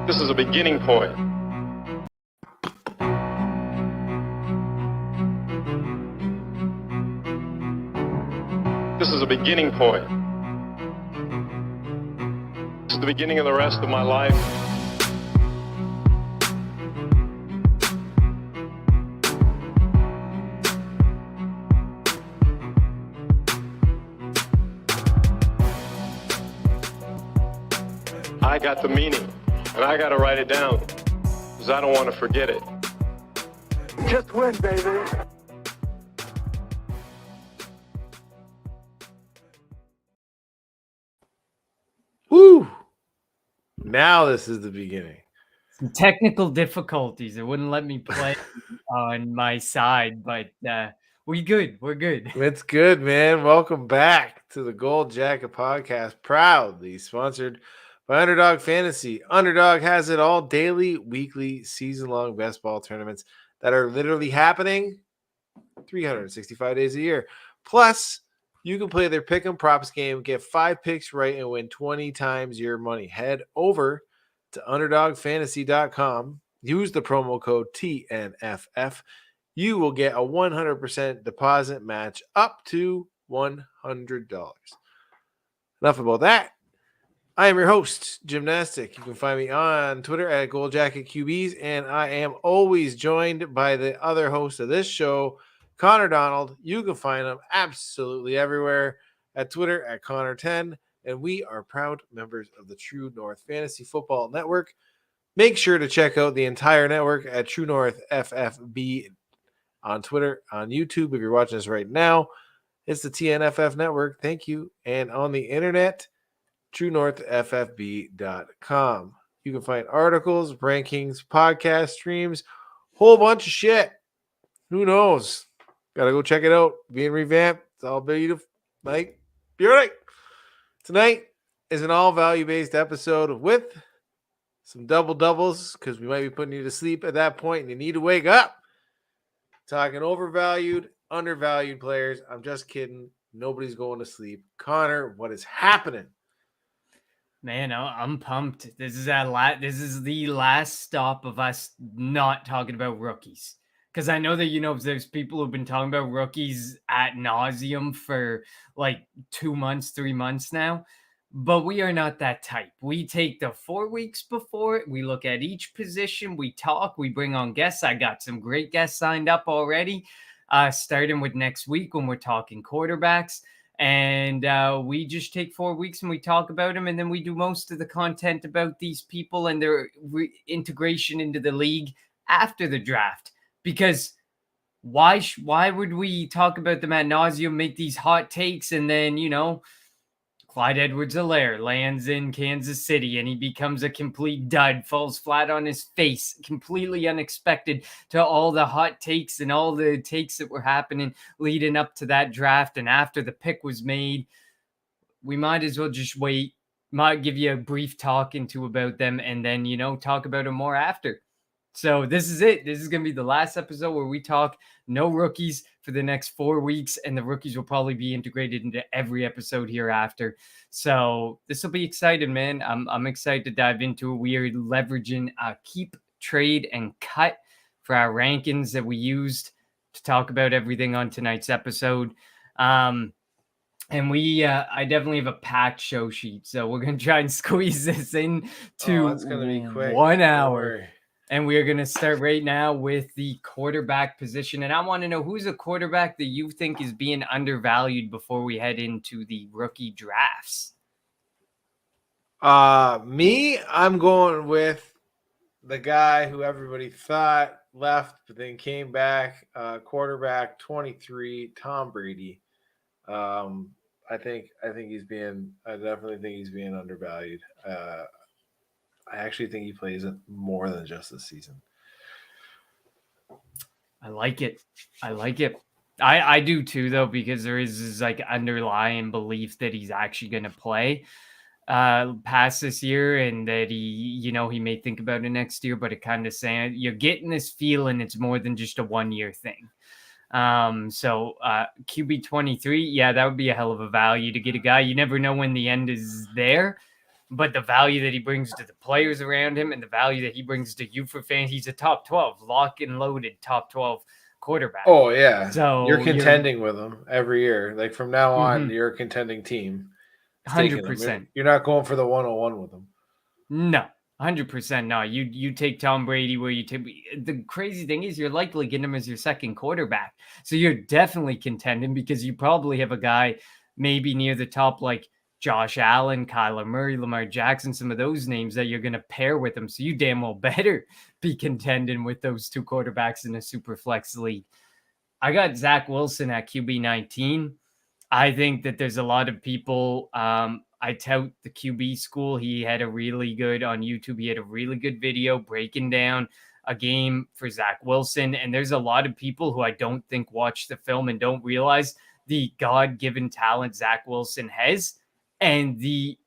This is a beginning point. This is a beginning point. This is the beginning of the rest of my life. I got the meaning, and I got to write it down, because I don't want to forget it. Just win, baby. Woo! Now this is the beginning. Some technical difficulties. It wouldn't let me play on my side, but we're good. We're good. It's good, man. Welcome back to the Gold Jacket Podcast, proudly sponsored by Underdog Fantasy. Underdog has it all: daily, weekly, season-long best ball tournaments that are literally happening 365 days a year. Plus, you can play their pick 'em props game, get 5 picks right, and win 20 times your money. Head over to underdogfantasy.com. Use the promo code TNFF. You will get a 100% deposit match up to $100. Enough about that. I am your host, Gymnastic. You can find me on Twitter at GoldJacketQBs, and I am always joined by the other host of this show, Connor Donald. You can find him absolutely everywhere at Twitter at Connor10, and we are proud members of the True North Fantasy Football Network. Make sure to check out the entire network at True North FFB on Twitter, on YouTube. If you're watching this right now, it's the TNFF Network. Thank you. And on the internet, TrueNorthFFB.com. You can find articles, rankings, podcast streams, whole bunch of shit. Who knows? Gotta go check it out. Being revamped. It's all beautiful. Like, be right. Tonight is an all value-based episode with some doubles because we might be putting you to sleep at that point and you need to wake up. Talking overvalued, undervalued players. I'm just kidding. Nobody's going to sleep. Connor, what is happening? Man, I'm pumped. This is the last stop of us not talking about rookies. Because I know that, there's people who've been talking about rookies ad nauseum for like 2 months, 3 months now. But we are not that type. We take the 4 weeks before it. We look at each position. We talk. We bring on guests. I got some great guests signed up already, starting with next week when we're talking quarterbacks. And we just take 4 weeks and we talk about them. And then we do most of the content about these people and their integration into the league after the draft. Because why would we talk about them ad nauseum, make these hot takes, and then, Clyde Edwards-Helaire lands in Kansas City and he becomes a complete dud, falls flat on his face, completely unexpected to all the hot takes and all the takes that were happening leading up to that draft. And after the pick was made, we might as well just wait, might give you a brief talk about them and then, talk about them more after. So this is it. This is going to be the last episode where we talk no rookies for the next 4 weeks, and the rookies will probably be integrated into every episode hereafter. So this will be exciting, man. I'm excited to dive into it. We are leveraging Keep, Trade, and Cut for our rankings that we used to talk about everything on tonight's episode. And I definitely have a packed show sheet, so we're going to try and squeeze this in to it's gonna be quick. 1 hour. And we are going to start right now with the quarterback position. And I want to know, who's a quarterback that you think is being undervalued before we head into the rookie drafts? Me, I'm going with the guy who everybody thought left, but then came back, quarterback 23, Tom Brady. I definitely think he's being undervalued. I actually think he plays it more than just this season. I like it. I do too, though, because there is this like underlying belief that he's actually going to play past this year, and that he may think about it next year, but it kind of saying you're getting this feeling it's more than just a 1 year thing. So QB 23, yeah, that would be a hell of a value to get a guy. You never know when the end is there. but the value that he brings to the players around him and the value that he brings to you for fans, he's a top 12, lock and loaded top 12 quarterback. Oh yeah, So you're contending with them every year. Like from now on, Mhm. you're a contending team. It's taking them. 100%. You're not going for the 101 with them. No, 100% no. You take Tom Brady where you take. The crazy thing is you're likely getting him as your second quarterback. So you're definitely contending because you probably have a guy maybe near the top like Josh Allen, Kyler Murray, Lamar Jackson, some of those names that you're going to pair with him. So you damn well better be contending with those two quarterbacks in a super flex league. I got Zach Wilson at QB 19. I think that there's a lot of people. I tout the QB school. He had a really good on YouTube. He had a really good video breaking down a game for Zach Wilson. And there's a lot of people who I don't think watch the film and don't realize the God-given talent Zach Wilson has and the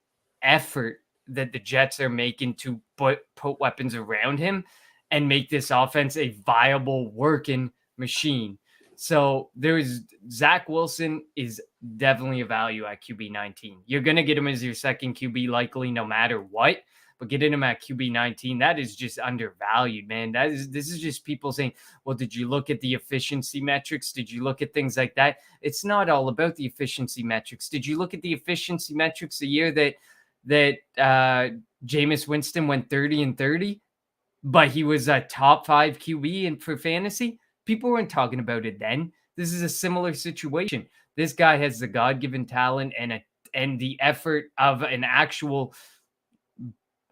effort that the Jets are making to put weapons around him and make this offense a viable working machine. So there's Zach Wilson is definitely a value at QB 19. You're going to get him as your second QB likely no matter what, but getting him at QB 19, that is just undervalued, man. This is just people saying, well, did you look at the efficiency metrics? Did you look at things like that? It's not all about the efficiency metrics. Did you look at the efficiency metrics the year that Jameis Winston went 30-30, but he was a top 5 QB for fantasy? People weren't talking about it then. This is a similar situation. This guy has the God-given talent and the effort of an actual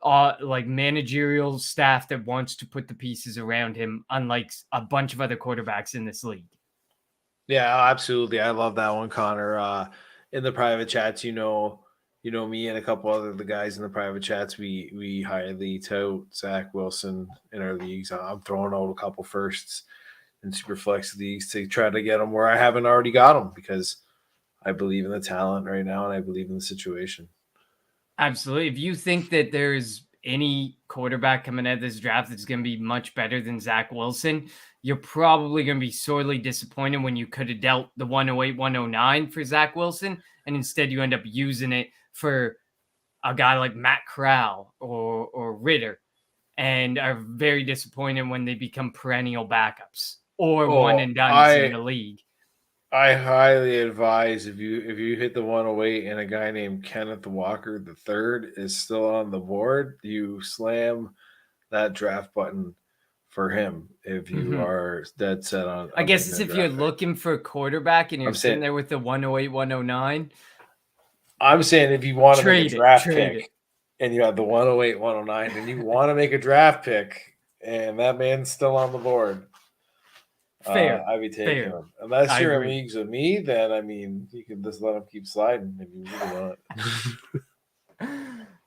like managerial staff that wants to put the pieces around him, unlike a bunch of other quarterbacks in this league. Yeah, absolutely. I love that one, Connor. In the private chats, you know me and a couple other the guys in the private chats, we highly tout Zach Wilson in our leagues. I'm throwing out a couple firsts in Superflex leagues to try to get him where I haven't already got him because I believe in the talent right now and I believe in the situation. Absolutely. If you think that there's any quarterback coming out of this draft that's going to be much better than Zach Wilson, you're probably going to be sorely disappointed when you could have dealt the 108, 109 for Zach Wilson, and instead you end up using it for a guy like Matt Corral or Ritter, and are very disappointed when they become perennial backups or one and done in the league. I highly advise if you hit the 108 and a guy named Kenneth Walker III is still on the board, you slam that draft button for him if you are dead set on. I guess it's if you're looking for a quarterback and you're sitting there with the 108, 109. I'm saying if you want to make a draft pick and you have the 108, 109 and you want to make a draft pick and that man's still on the board. Fair. I'd be taking him. Unless you're in leagues with me, then I mean you can just let him keep sliding if you really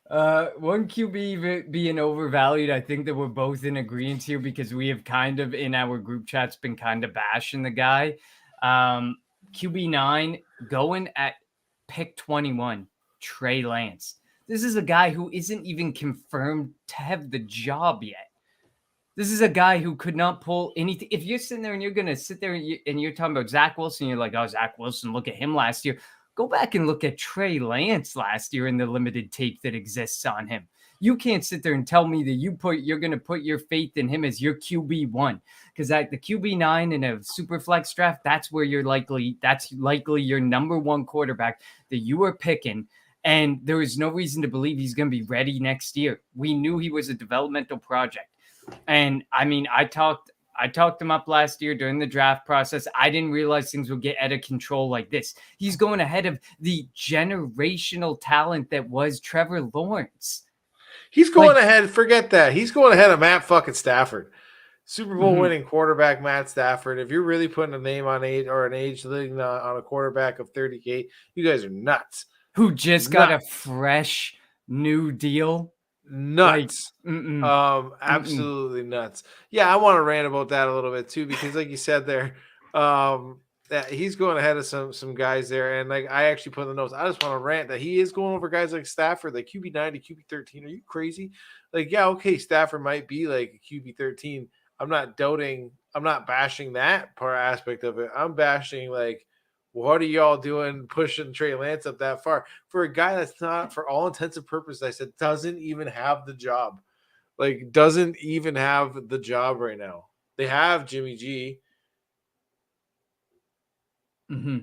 want. One QB being overvalued, I think that we're both in agreement here because we have kind of in our group chats been kind of bashing the guy. QB9 going at pick 21, Trey Lance. This is a guy who isn't even confirmed to have the job yet. This is a guy who could not pull anything. If you're sitting there and you're going to sit there and you're talking about Zach Wilson, you're like, oh, Zach Wilson, look at him last year. Go back and look at Trey Lance last year in the limited tape that exists on him. You can't sit there and tell me that you're going to put your faith in him as your QB1 because at the QB9 in a super flex draft, that's where that's likely your number one quarterback that you are picking. And there is no reason to believe he's going to be ready next year. We knew he was a developmental project. And I mean, I talked him up last year during the draft process. I didn't realize things would get out of control like this. He's going ahead of the generational talent that was Trevor Lawrence. He's going ahead. Forget that. He's going ahead of Matt fucking Stafford. Super Bowl winning quarterback Matt Stafford. If you're really putting a name on age or an age leading on a quarterback of 38, you guys are nuts. Who just got a fresh new deal. Nuts. Absolutely nuts. Yeah, I want to rant about that a little bit too, because like you said there, that he's going ahead of some guys there. And like I actually put in the notes, I just want to rant that he is going over guys like Stafford, like QB9 to QB13. Are you crazy? Like, yeah, okay, Stafford might be like a QB13. I'm not bashing that part aspect of it. I'm bashing like what are y'all doing pushing Trey Lance up that far for a guy that's not, for all intents and purposes, I said, doesn't even have the job. Like, doesn't even have the job right now. They have Jimmy G. Mm-hmm.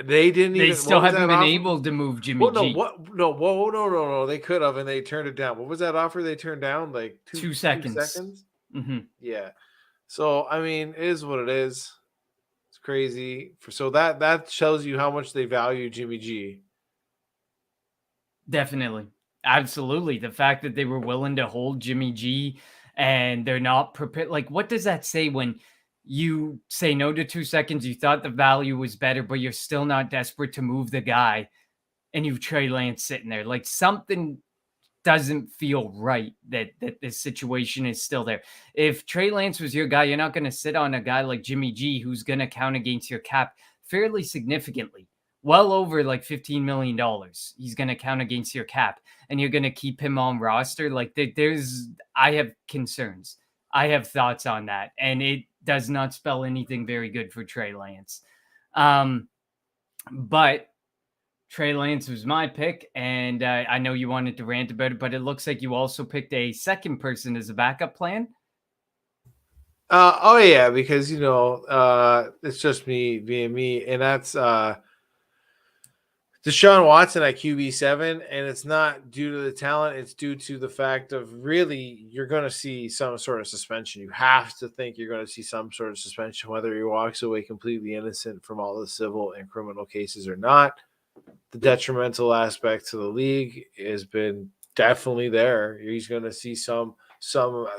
They didn't They even. still What was haven't that been offer? able to move Jimmy Well, no, G. what? No, whoa, no. They could have, and they turned it down. What was that offer they turned down? Like 2 2 seconds. seconds? Mm-hmm. Yeah. So I mean, it is what it is. It's crazy. So that shows you how much they value Jimmy G. Definitely. Absolutely. The fact that they were willing to hold Jimmy G and they're not prepared. Like, what does that say when you say no to 2 seconds? You thought the value was better, but you're still not desperate to move the guy and you've Trey Lance sitting there. Like, something doesn't feel right that this situation is still there. If Trey Lance was your guy, you're not going to sit on a guy like Jimmy G who's going to count against your cap fairly significantly. Well over like $15 million. He's going to count against your cap and you're going to keep him on roster. Like I have concerns. I have thoughts on that. And it does not spell anything very good for Trey Lance. But Trey Lance was my pick, and I know you wanted to rant about it, but it looks like you also picked a second person as a backup plan. Oh yeah, because it's just me being me, and that's Deshaun Watson at QB7, and it's not due to the talent; it's due to the fact of really you're going to see some sort of suspension. You have to think you're going to see some sort of suspension, whether he walks away completely innocent from all the civil and criminal cases or not. The detrimental aspect to the league has been definitely there. He's going to see some sort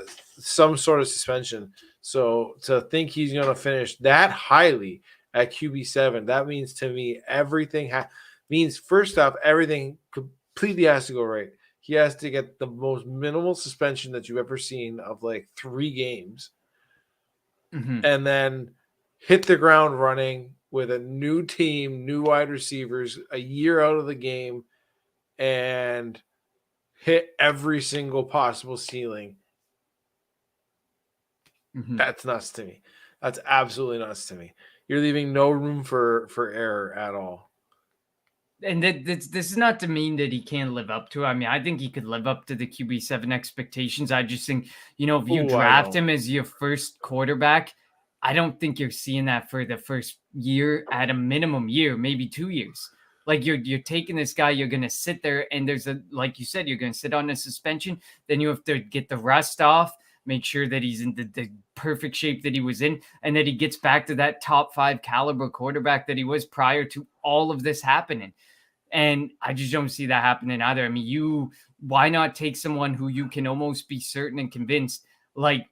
of suspension. So to think he's going to finish that highly at QB7, that means to me everything means first off everything completely has to go right. He has to get the most minimal suspension that you've ever seen of like 3 games, and then hit the ground running with a new team, new wide receivers, a year out of the game, and hit every single possible ceiling. That's nuts to me. That's absolutely nuts to me. You're leaving no room for error at all. And this is not to mean that he can't live up to it. I mean, I think he could live up to the QB7 expectations. I just think, if you draft him as your first quarterback, I don't think you're seeing that for the first year, at a minimum year, maybe 2 years. Like you're taking this guy, you're going to sit there and like you said, you're going to sit on a suspension. Then you have to get the rust off, make sure that he's in the perfect shape that he was in, and that he gets back to that top 5 caliber quarterback that he was prior to all of this happening. And I just don't see that happening either. I mean, why not take someone who you can almost be certain and convinced, like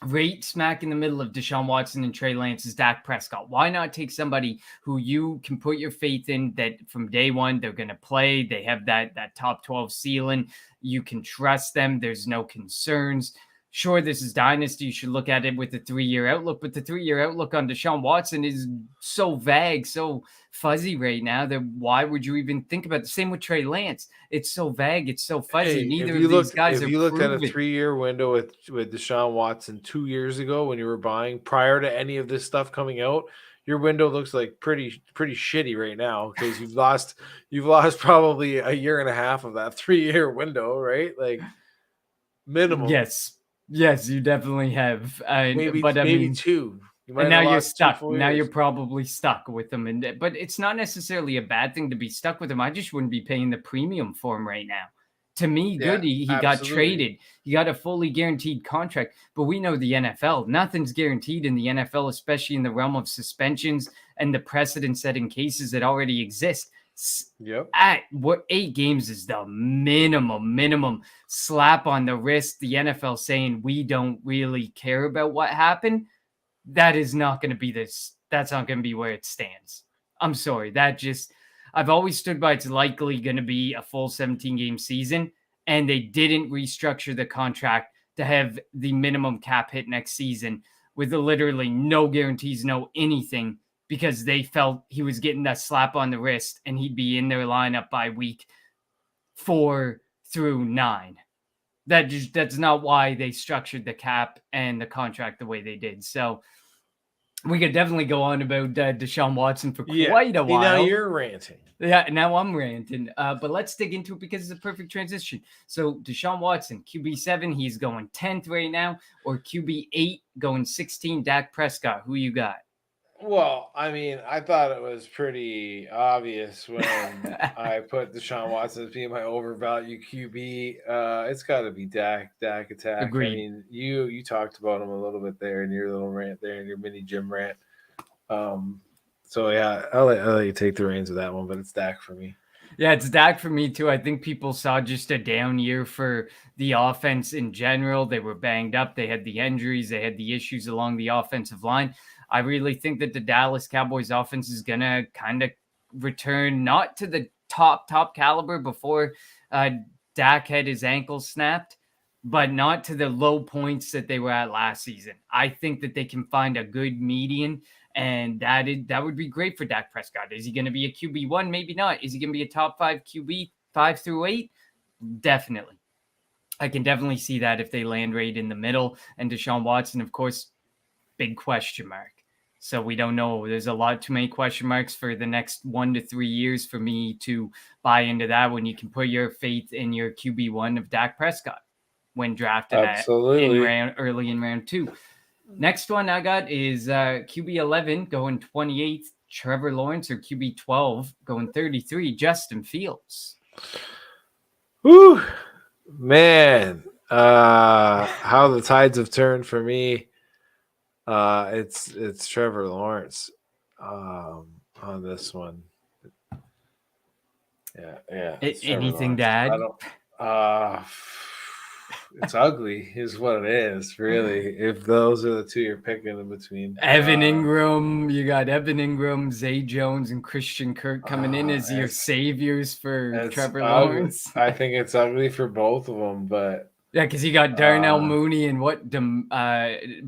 right smack in the middle of Deshaun Watson and Trey Lance is Dak Prescott? Why not take somebody who you can put your faith in that from day one they're going to play, they have that top 12 ceiling, you can trust them, there's no concerns. Sure, this is dynasty. You should look at it with a 3-year outlook, but the 3-year outlook on Deshaun Watson is so vague, so fuzzy right now that why would you even think about it? The same with Trey Lance. It's so vague. It's so fuzzy. Neither of these guys are If you looked at a proven. 3-year window with Deshaun Watson 2 years ago when you were buying prior to any of this stuff coming out, your window looks like pretty shitty right now because you've lost probably a year and a half of that 3-year window, right? Like minimum. Yes, you definitely have. Maybe 2. And now you're stuck. Now you're probably stuck with them. But it's not necessarily a bad thing to be stuck with him. I just wouldn't be paying the premium for him right now. To me, good. He got traded. He got a fully guaranteed contract. But we know the NFL. Nothing's guaranteed in the NFL, especially in the realm of suspensions and the precedent-setting cases that already exist. Yep. At 8 games is the minimum slap on the wrist. The NFL saying we don't really care about what happened. That is not going to be this. That's not going to be where it stands. I'm sorry. I've always stood by it's likely going to be a full 17-game season, and they didn't restructure the contract to have the minimum cap hit next season with literally no guarantees, no anything, because they felt he was getting that slap on the wrist and he'd be in their lineup by week 4 through 9. That's not why they structured the cap and the contract the way they did. So We could definitely go on about Deshaun Watson for Yeah. quite a Hey, now while. you're ranting. Yeah, now I'm ranting. But let's dig into it because it's a perfect transition. So Deshaun Watson, QB7, he's going 10th right now, or QB8 going 16, Dak Prescott. Who you got? Well, I mean, I thought it was pretty obvious when I put Deshaun Watson as being my overvalued QB. It's got to be Dak attack. I Agreed. mean, you talked about him a little bit there in your little rant there in your mini gym rant. So yeah, I'll let you take the reins of that one, but it's Dak for me. Yeah, it's Dak for me too. I think people saw just a down year for the offense in general. They were banged up. They had the injuries. They had the issues along the offensive line. I really think that the Dallas Cowboys offense is going to kind of return not to the top caliber before Dak had his ankle snapped, but not to the low points that they were at last season. I think that they can find a good median, and that would be great for Dak Prescott. Is he going to be a QB1? Maybe not. Is he going to be a top 5 QB 5 through 8? Definitely. I can definitely see that if they land right in the middle. And Deshaun Watson, of course, big question mark. So we don't know. There's a lot too many question marks for the next 1 to 3 years for me to buy into that when you can put your faith in your QB1 of Dak Prescott when drafted early in round 2. Next one I got is QB11 going 28th, Trevor Lawrence, or QB12 going 33, Justin Fields. Whew, man, how the tides have turned for me. It's Trevor Lawrence on this one. Yeah. Anything to add? It's ugly, is what it is, really. If those are the two you're picking in between, Evan Ingram, you got Evan Ingram, Zay Jones, and Christian Kirk coming in as your saviors for Trevor Lawrence. I think it's ugly for both of them, but yeah, because you got Darnell Mooney and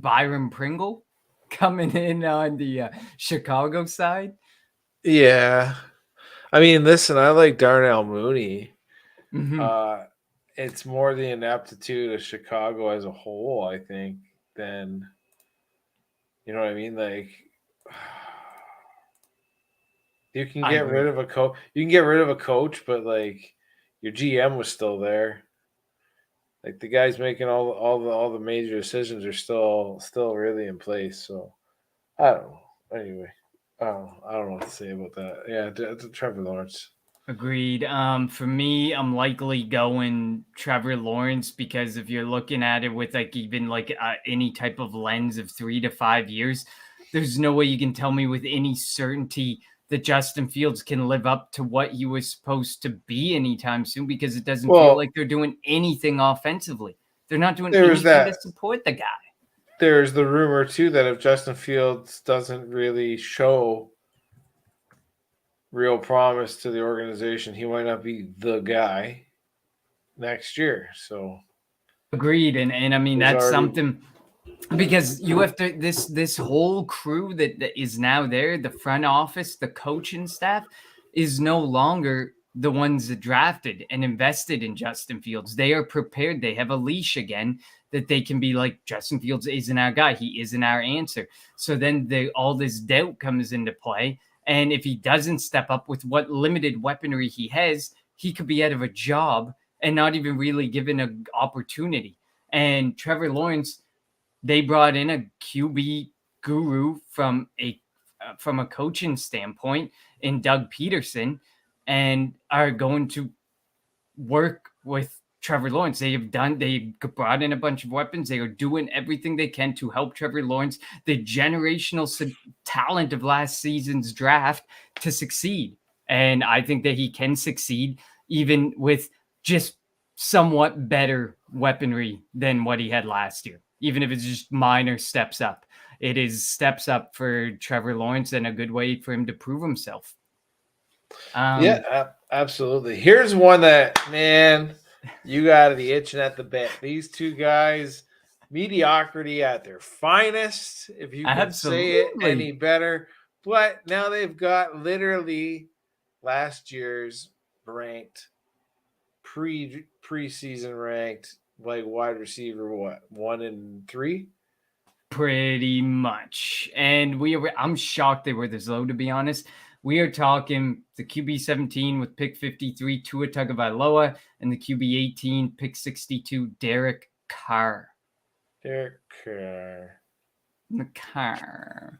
Byron Pringle coming in on the Chicago side. Yeah, I mean, listen, I like Darnell Mooney. Mm-hmm. It's more the ineptitude of Chicago as a whole, I think, than, you know what I mean? Like, you can get rid of a coach. You can get rid of a coach, but like your GM was still there. Like the guys making all the major decisions are still really in place. So I don't know. Anyway, I don't know what to say about that. Yeah, Trevor Lawrence. Agreed. For me, I'm likely going Trevor Lawrence because if you're looking at it with like even like any type of lens of 3 to 5 years, there's no way you can tell me with any certainty that Justin Fields can live up to what he was supposed to be anytime soon because it doesn't feel like they're doing anything offensively. They're not doing anything to support the guy. There's the rumor too that if Justin Fields doesn't really show real promise to the organization, he might not be the guy next year. So agreed. And I mean that's something because you have to this whole crew that is now there, the front office, the coaching staff is no longer the ones that drafted and invested in Justin Fields. They are prepared. They have a leash again that they can be like, Justin Fields isn't our guy. He isn't our answer. So then all this doubt comes into play. And if he doesn't step up with what limited weaponry he has, he could be out of a job and not even really given an opportunity. And Trevor Lawrence, they brought in a QB guru from a coaching standpoint in Doug Peterson and are going to work with Trevor Lawrence. They brought in a bunch of weapons. They are doing everything they can to help Trevor Lawrence, the generational talent of last season's draft, to succeed. And I think that he can succeed even with just somewhat better weaponry than what he had last year, even if it's just minor steps up. It is steps up for Trevor Lawrence and a good way for him to prove himself. Absolutely. Here's one that, man, you got to be itching at the bit. These two guys, mediocrity at their finest, if you can say it any better. But now they've got literally last year's ranked, preseason ranked, like wide receiver, 1 and 3? Pretty much. And I'm shocked they were this low, to be honest. We are talking the QB 17 with pick 53, Tua Tagovailoa, and the QB 18, pick 62, Derek Carr. Derek Carr. The car.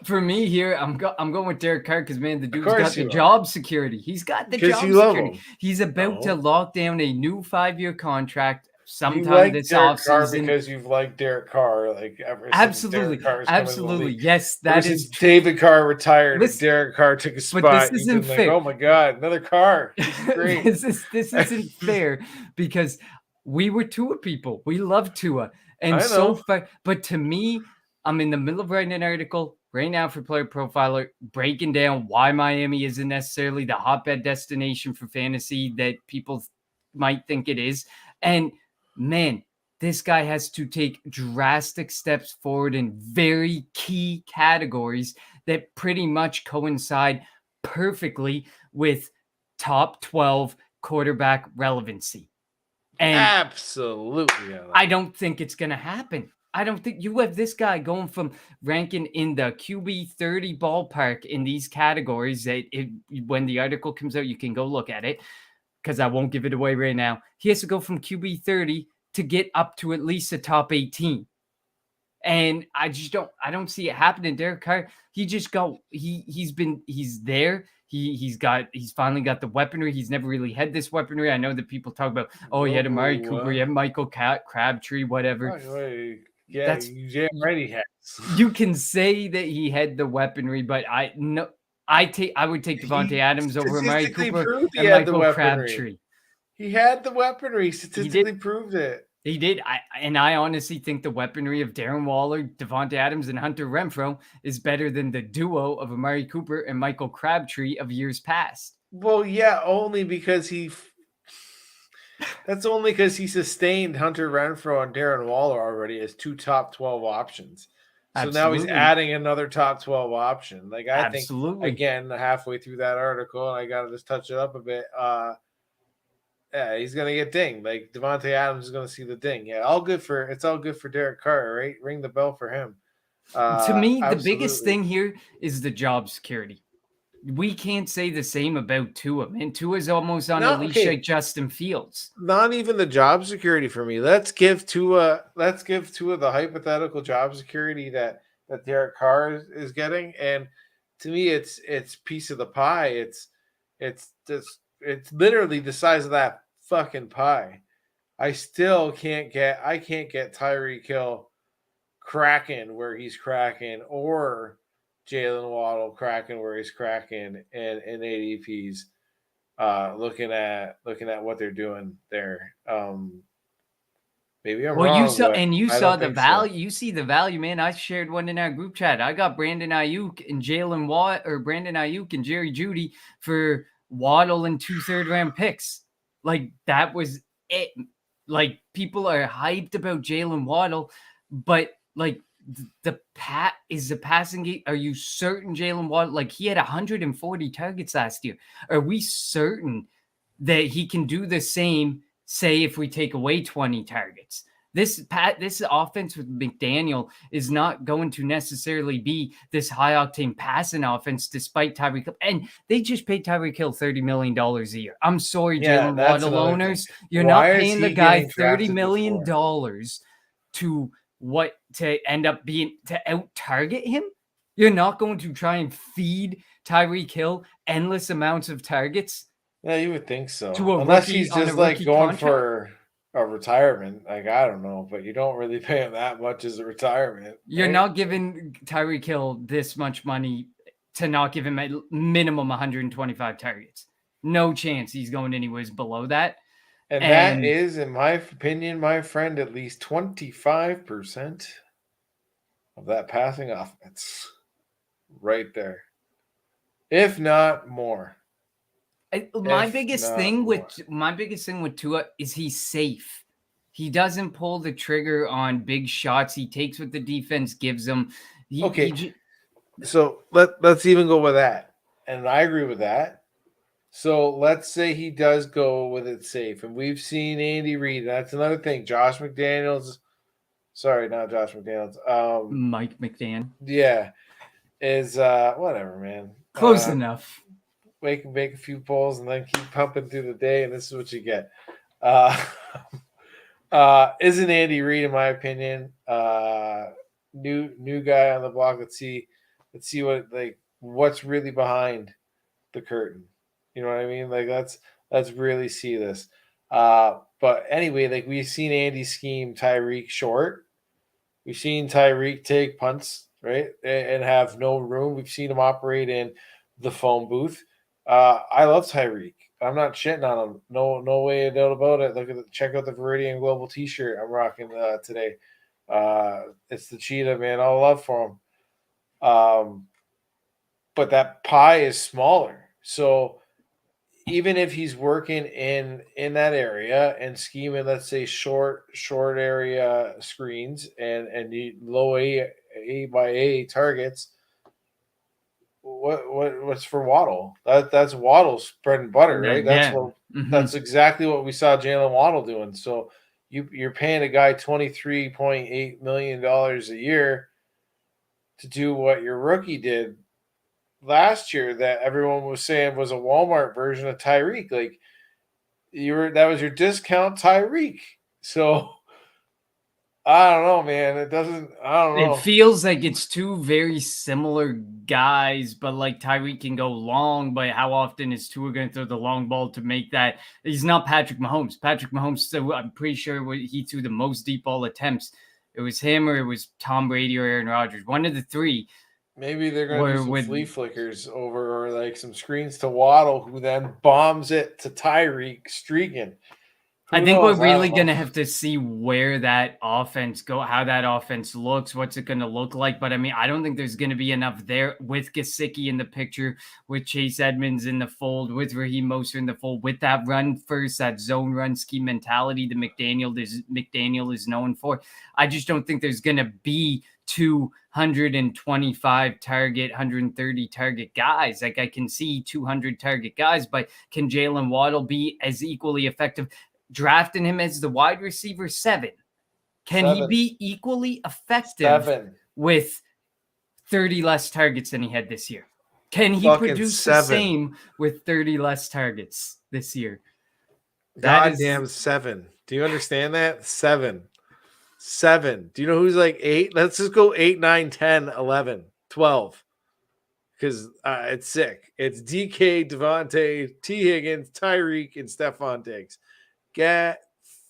For me here, I'm going with Derek Carr because, man, the dude's got the job security. He's got the job security. He's about to lock down a new 5-year contract sometime this offseason. Because you've liked Derek Carr, like ever absolutely, since absolutely. Yes, that ever is. David Carr retired, and Derek Carr took a spot. But this isn't fair. Like, oh my God, another Carr. Great. this isn't fair because we were Tua people. We love Tua, and so far. But to me, I'm in the middle of writing an article right now for Player Profiler, breaking down why Miami isn't necessarily the hotbed destination for fantasy that people might think it is. And man, this guy has to take drastic steps forward in very key categories that pretty much coincide perfectly with top 12 quarterback relevancy. And absolutely, I don't think it's going to happen. I don't think you have this guy going from ranking in the QB 30 ballpark in these categories that when the article comes out, you can go look at it because I won't give it away right now. He has to go from QB 30 to get up to at least a top 18. And I don't see it happening. Derek Carr, he's there. He's finally got the weaponry. He's never really had this weaponry. I know that people talk about, he had Amari Cooper, he had Michael Crabtree, whatever. Yeah, you already has. You can say that he had the weaponry, but I would take Devontae Adams over Amari Cooper and Michael Crabtree. He had the weaponry. Statistically proved it. He did. I honestly think the weaponry of Darren Waller, Devontae Adams, and Hunter Renfrow is better than the duo of Amari Cooper and Michael Crabtree of years past. Well, yeah, only because that's only because he sustained Hunter Renfrow and Darren Waller already as two top 12 options. So now he's adding another top 12 option. Like I think, again, halfway through that article, and I got to just touch it up a bit. Yeah, he's gonna get dinged. Like Devontae Adams is gonna see the ding. Yeah, it's all good for Derek Carr, right? Ring the bell for him. To me, the biggest thing here is the job security. We can't say the same about Tua, man. Tua's almost on a leash like Justin Fields. Not even the job security for me. Let's give Tua the hypothetical job security that Derek Carr is getting. And to me, it's piece of the pie. It's literally the size of that fucking pie. I can't get Tyreek Hill cracking where he's cracking, or Jalen Waddle cracking where he's cracking, and ADPs looking at what they're doing there. Maybe I'm wrong. You saw the value. So. You see the value, man. I shared one in our group chat. I got Brandon Ayuk and Brandon Ayuk and Jerry Jeudy for Waddle and 2 third-round picks. Like that was it. Like people are hyped about Jalen Waddle, but like the passing game. Are you certain Jalen Waddle? Like he had 140 targets last year. Are we certain that he can do the same? Say if we take away 20 targets. This offense with McDaniel is not going to necessarily be this high-octane passing offense despite Tyreek Hill. And they just paid Tyreek Hill $30 million a year. I'm sorry, Jalen Waddle owners. You're not paying the guy $30 million to end up being to out-target him? You're not going to try and feed Tyreek Hill endless amounts of targets? Yeah, you would think so. Unless he's just like going for a retirement. Like, I don't know, but you don't really pay him that much as a retirement. You're not giving Tyreek Hill this much money to not give him a minimum 125 targets. No chance he's going anywhere below that. And that is, in my opinion, my friend, at least 25% of that passing offense. Right there. If not more. My biggest thing with Tua is he's safe. He doesn't pull the trigger on big shots. He takes what the defense gives him. So let's even go with that. And I agree with that. So let's say he does go with it safe. And we've seen Andy Reid. That's another thing. Josh McDaniels Sorry, not Josh McDaniels. Mike McDan. Yeah, is whatever, man. Close enough. Make a few pulls and then keep pumping through the day, and this is what you get. Isn't Andy Reid, in my opinion, new guy on the block. Let's see what's really behind the curtain. You know what I mean? Like let's really see this. But anyway, like we've seen Andy scheme Tyreek short. We've seen Tyreek take punts, right, and have no room. We've seen him operate in the phone booth. I love Tyreek. I'm not shitting on him. No way a doubt about it. Check out the Veridian Global T-shirt I'm rocking today. It's the cheetah, man. All love for him. But that pie is smaller. So even if he's working in that area and scheming, let's say short area screens and low A by A targets, what's for Waddle? That's Waddle's bread and butter, right? That's exactly what we saw Jalen Waddle doing. So you're paying a guy $23.8 million a year to do what your rookie did last year that everyone was saying was a Walmart version of Tyreek. Like that was your discount Tyreek. So I don't know, man. I don't know. It feels like it's two very similar guys, but like Tyreek can go long, but how often is Tua going to throw the long ball to make that? He's not Patrick Mahomes. Patrick Mahomes, so I'm pretty sure he threw the most deep ball attempts. It was him or it was Tom Brady or Aaron Rodgers. One of the three. Maybe they're going to do some flea flickers over or like some screens to Waddle, who then bombs it to Tyreek streaking. I think we're really going to have to see where that offense how that offense looks, what's it going to look like. But I mean, I don't think there's going to be enough there with Gesicki in the picture, with Chase Edmonds in the fold, with Raheem Mostert in the fold, with that run first, that zone run scheme mentality that McDaniel is known for. I just don't think there's going to be 225 target, 130 target guys. Like I can see 200 target guys, but can Jalen Waddle be as equally effective? Drafting him as the wide receiver 7. Can he be equally effective with 30 less targets than he had this year? Can he produce the same with 30 less targets this year? Goddamn 7. Do you understand that? 7. Do you know who's like 8? Let's just go 8, 9, 10, 11, 12. Because it's sick. It's DK, Devontae, T. Higgins, Tyreek, and Stephon Diggs. Get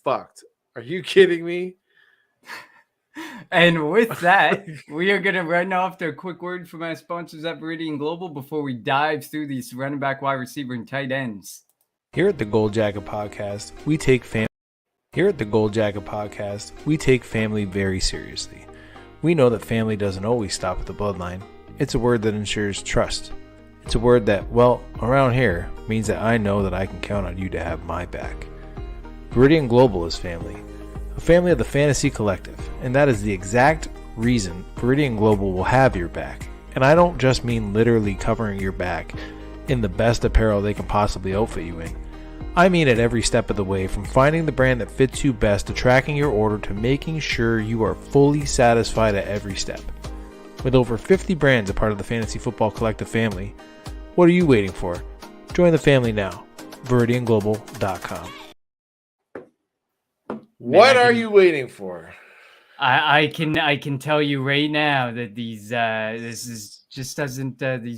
fucked. Are you kidding me? And with that, we are going to run off to a quick word from our sponsors at Veridian Global before we dive through these running back, wide receiver, and tight ends. Here at the Gold Jacket Podcast, we take family very seriously. We know that family doesn't always stop at the bloodline. It's a word that ensures trust. It's a word that, well, around here, means that I know that I can count on you to have my back. Veridian Global is family, a family of the Fantasy Collective, and that is the exact reason Veridian Global will have your back. And I don't just mean literally covering your back in the best apparel they can possibly outfit you in. I mean at every step of the way, from finding the brand that fits you best to tracking your order to making sure you are fully satisfied at every step. With over 50 brands a part of the Fantasy Football Collective family, what are you waiting for? Join the family now. VeridianGlobal.com. What are you waiting for? I can tell you right now that these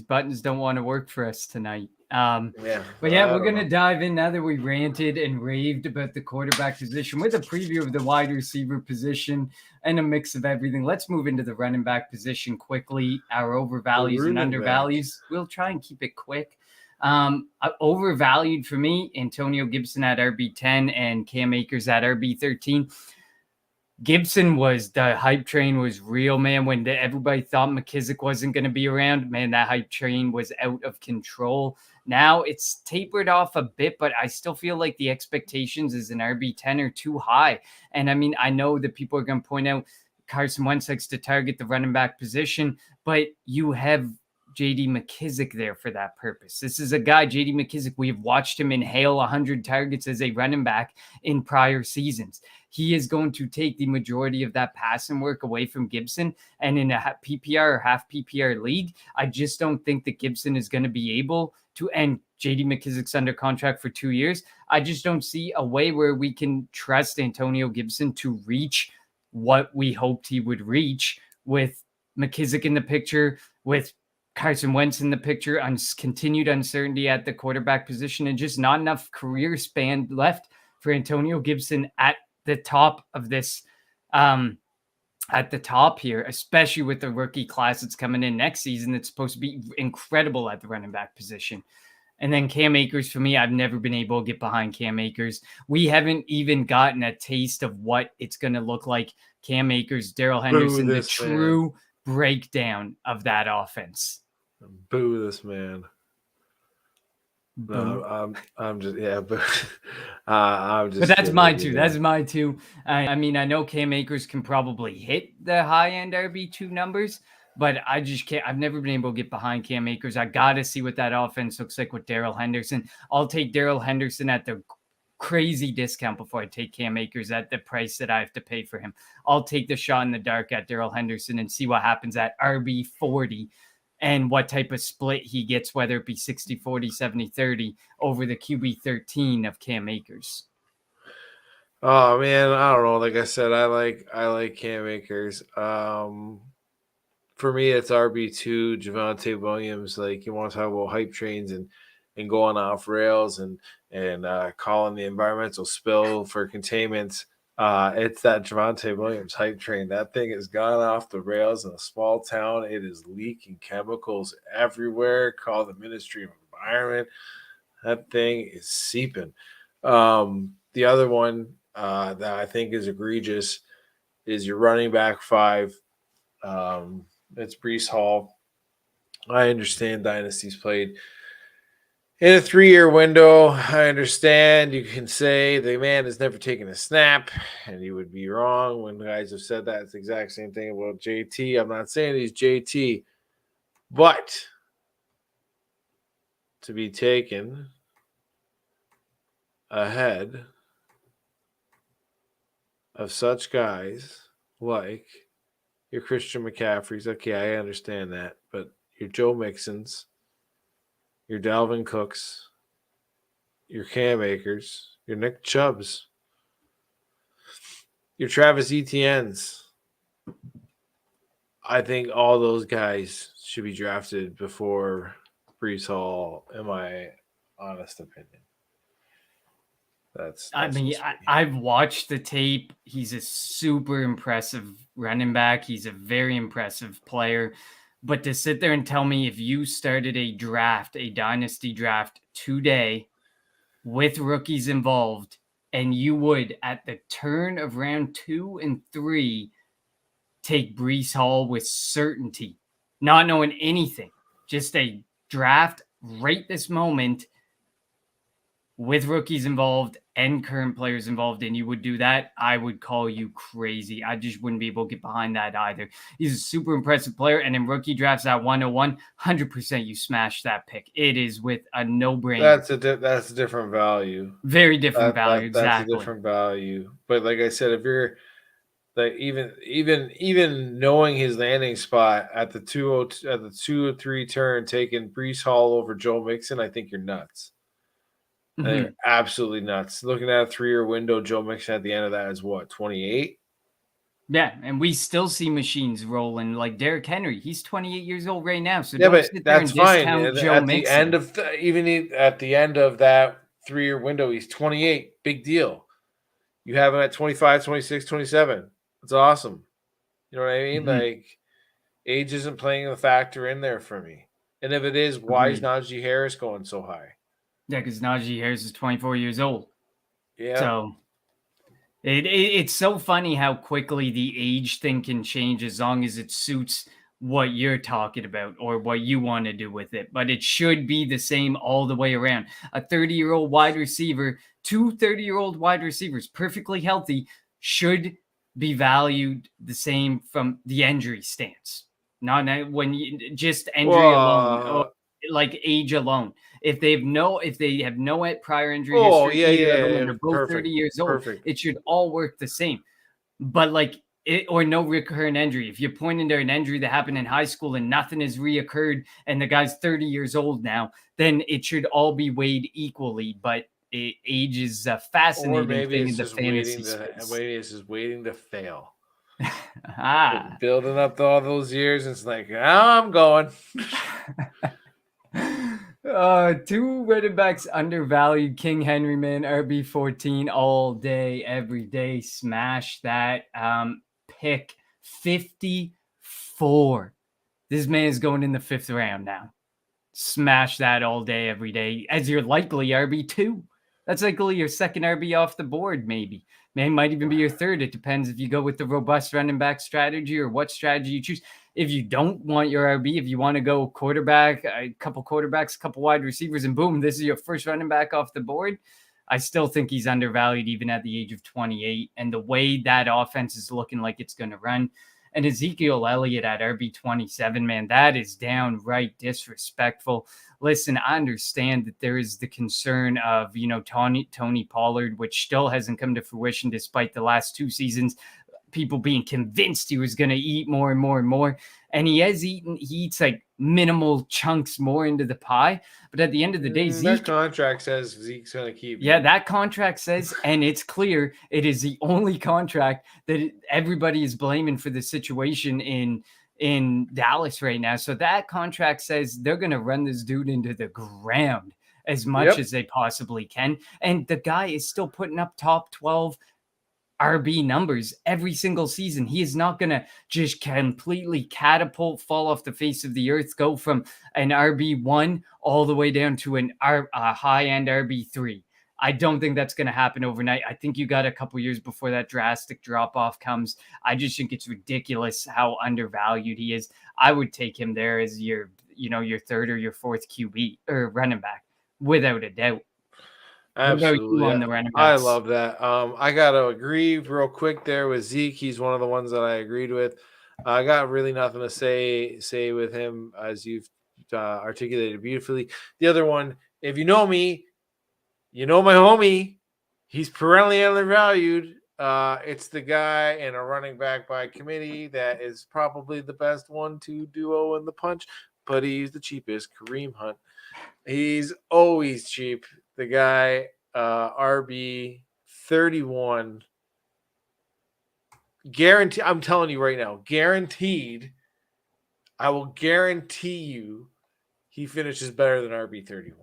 buttons don't want to work for us tonight. We're gonna dive in now that we ranted and raved about the quarterback position with a preview of the wide receiver position and a mix of everything. Let's move into the running back position quickly. Our overvalues and undervalues. We'll try and keep it quick. Overvalued for me, Antonio Gibson at RB10 and Cam Akers at RB13. Gibson the hype train was real, man. When everybody thought McKissick wasn't going to be around, man, that hype train was out of control. Now it's tapered off a bit, but I still feel like the expectations as an RB10 are too high. And I mean, I know that people are going to point out Carson Wentz likes to target the running back position, but you have J.D. McKissic there for that purpose. This is a guy, J.D. McKissic, we have watched him inhale 100 targets as a running back in prior seasons. He is going to take the majority of that passing work away from Gibson. And in a PPR or half PPR league, I just don't think that Gibson is going to be able to, and J.D. McKissic's under contract for 2 years. I just don't see a way where we can trust Antonio Gibson to reach what we hoped he would reach with McKissic in the picture, with Carson Wentz in the picture, on continued uncertainty at the quarterback position, and just not enough career span left for Antonio Gibson at the top of this, at the top here, especially with the rookie class that's coming in next season. That's supposed to be incredible at the running back position. And then Cam Akers, for me, I've never been able to get behind Cam Akers. We haven't even gotten a taste of what it's going to look like. Cam Akers, Darrell Henderson, the true breakdown of that offense. Boo this man. No, I'm just, yeah, but I'm just. But that's my two. That's my two. I mean, I know Cam Akers can probably hit the high end RB2 numbers, but I just can't. I've never been able to get behind Cam Akers. I got to see what that offense looks like with Darrell Henderson. I'll take Darrell Henderson at the crazy discount before I take Cam Akers at the price that I have to pay for him. I'll take the shot in the dark at Darrell Henderson and see what happens at RB40 and what type of split he gets, whether it be 60-40, 70-30 over the QB13 of Cam Akers. Oh man, I don't know. Like I said, I like Cam Akers. For me, it's RB2, Javonte Williams. Like, you want to talk about hype trains and going off rails and calling the environmental spill for containment. It's that Javonte Williams hype train. That thing has gone off the rails in a small town. It is leaking chemicals everywhere. Call the Ministry of Environment. That thing is seeping. The other one that I think is egregious is your running back 5. It's Breece Hall. I understand Dynasty's played in a 3-year window. I understand you can say the man has never taken a snap, and you would be wrong when guys have said that. It's the exact same thing about JT. I'm not saying he's JT, but to be taken ahead of such guys like your Christian McCaffreys, okay, I understand that, but your Joe Mixons, your Dalvin Cooks, your Cam Akers, your Nick Chubbs, your Travis Etienne's. I think all those guys should be drafted before Breece Hall, in my honest opinion. That's I mean, I've watched the tape. He's a super impressive running back. He's a very impressive player. But to sit there and tell me if you started a draft, a dynasty draft today with rookies involved, and you would, at the turn of round 2 and 3, take Breece Hall with certainty, not knowing anything, just a draft right this moment with rookies involved and current players involved, and you would do that, I would call you crazy. I just wouldn't be able to get behind that either. He's a super impressive player, and in rookie drafts at 101, 100% you smash that pick. It is with a no-brainer. That's a different value. Very different value, exactly. That's a different value. But like I said, if you're like even knowing his landing spot at the 2 or 3 turn, taking Breece Hall over Joe Mixon, I think you're nuts. They're absolutely nuts. Looking at a 3-year window, Joe Mixon at the end of that is what, 28? Yeah, and we still see machines rolling like Derrick Henry. He's 28 years old right now, so yeah, don't but sit there that's and fine. discount Joe At Mixon. the end of at the end of that 3-year window, he's 28. Big deal. You have him at 25, 26, 27. That's awesome. You know what I mean? Like, age isn't playing a factor in there for me. And if it is, why is Najee Harris going so high? Yeah, because Najee Harris is 24 years old. Yeah. So it's so funny how quickly the age thing can change as long as it suits what you're talking about or what you want to do with it. But it should be the same all the way around. A 30-year-old wide receiver, 2 30-year-old wide receivers, perfectly healthy, should be valued the same from the injury stance. Not when you just injury alone, or like age alone. If they have no prior injury history, either of them, and they're both 30 years old, it should all work the same. But like it, or no recurrent injury. If you're pointing to an injury that happened in high school and nothing has reoccurred, and the guy's 30 years old now, then it should all be weighed equally. But age is a fascinating thing in the fantasy space. Maybe it's just waiting to fail. Ah. Building up all those years, it's like, I'm going. 2 running backs undervalued. King Henry, man, RB14 all day, every day. Smash that. Pick 54. This man is going in the 5th round now. Smash that all day, every day, as your likely RB2. That's likely your second RB off the board, maybe. Man, might even be your third. It depends if you go with the robust running back strategy or what strategy you choose. If you don't want your RB, if you want to go quarterback, a couple quarterbacks, a couple wide receivers, and boom, this is your first running back off the board, I still think he's undervalued even at the age of 28. And the way that offense is looking like it's going to run. And Ezekiel Elliott at RB27, man, that is downright disrespectful. Listen, I understand that there is the concern of, Tony Pollard, which still hasn't come to fruition despite the last 2 seasons, people being convinced he was going to eat more and more and more. And he eats like minimal chunks more into the pie. But at the end of the day, that contract says Zeke's going to keep. Yeah, that contract says, and it's clear, it is the only contract that everybody is blaming for the situation in Dallas right now. So that contract says they're going to run this dude into the ground as much as they possibly can. And the guy is still putting up top 12 RB numbers every single season. He is not going to just completely catapult, fall off the face of the earth, go from an RB1 all the way down to a high-end RB3. I don't think that's going to happen overnight. I think you got a couple years before that drastic drop-off comes. I just think it's ridiculous how undervalued he is. I would take him there as your third or your fourth QB or running back, without a doubt. Absolutely. I love that. I got to agree real quick there with Zeke. He's one of the ones that I agreed with. I got really nothing to say with him, as you've articulated beautifully. The other one, if you know me, you know my homie. He's perennially undervalued. It's the guy in a running back by committee that is probably the best 1-2 duo in the punch, but he's the cheapest. Kareem Hunt. He's always cheap. The guy, RB 31, guarantee. I'm telling you right now, guaranteed. I will guarantee you, he finishes better than RB 31.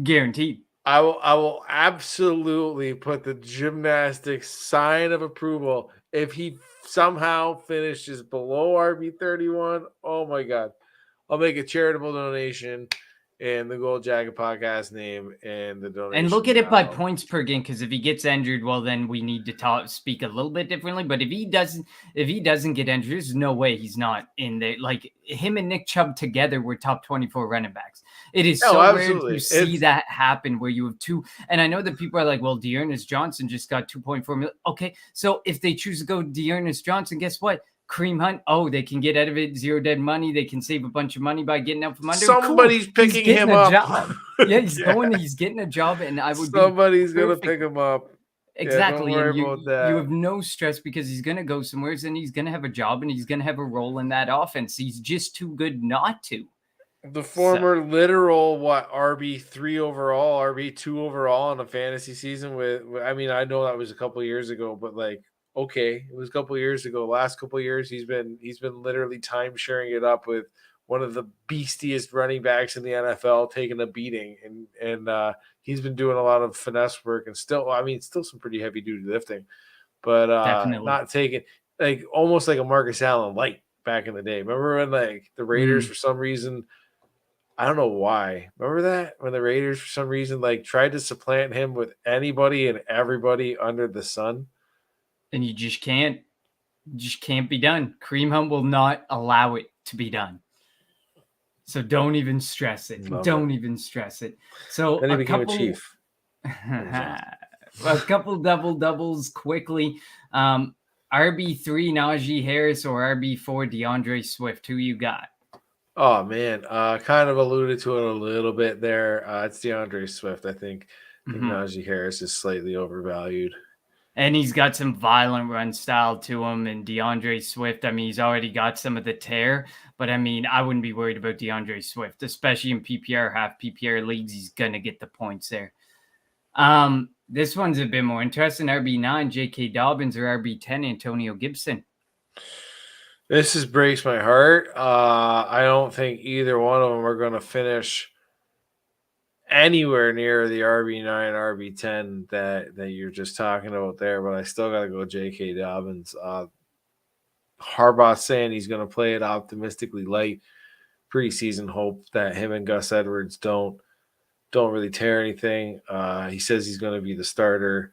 Guaranteed. I will absolutely put the gymnastics sign of approval if he somehow finishes below RB 31. Oh my God, I'll make a charitable donation. And the Gold Jacket podcast name and the donation. And look at it by points per game, because if he gets injured, well, then we need to speak a little bit differently. But if he doesn't get injured, there's no way he's not in there. Like him and Nick Chubb together were top 24 running backs. It is so rare to see that happen where you have two. And I know that people are like, well, Dearness Johnson just got 2.4 million. Okay, so if they choose to go Dearness Johnson, guess what? Kareem Hunt, they can get out of it, zero dead money. They can save a bunch of money by getting out from under. Somebody's picking him up. Yeah, he's getting a job, and somebody's gonna pick him up. Exactly. Yeah, and you have no stress because he's gonna go somewhere, and he's gonna have a job, and he's gonna have a role in that offense. He's just too good not to. The former literal RB3 overall, RB2 overall in a fantasy season I know that was a couple of years ago, but okay, it was a couple of years ago. Last couple of years, he's been literally time sharing it up with one of the beastiest running backs in the NFL, taking a beating, and he's been doing a lot of finesse work and still some pretty heavy duty lifting, but not taking almost like a Marcus Allen light back in the day. Remember when the Raiders for some reason, I don't know why. Remember that when the Raiders for some reason tried to supplant him with anybody and everybody under the sun. And you just can't be done. Kareem Hunt will not allow it to be done. So don't even stress it. Even stress it. So then he became a chief. A couple double doubles quickly. RB3 Najee Harris or RB4 DeAndre Swift? Who you got? Oh man, kind of alluded to it a little bit there. It's DeAndre Swift. I think Najee Harris is slightly overvalued. And he's got some violent run style to him. And DeAndre Swift, I mean, he's already got some of the tear. But I mean, I wouldn't be worried about DeAndre Swift, especially in PPR, half PPR leagues. He's going to get the points there. This one's a bit more interesting. RB9, J.K. Dobbins, or RB10, Antonio Gibson? This breaks my heart. I don't think either one of them are going to finish anywhere near the RB9, RB10 that you're just talking about there, but I still got to go J.K. Dobbins. Harbaugh's saying he's going to play it optimistically light. Preseason hope that him and Gus Edwards don't really tear anything. He says he's going to be the starter.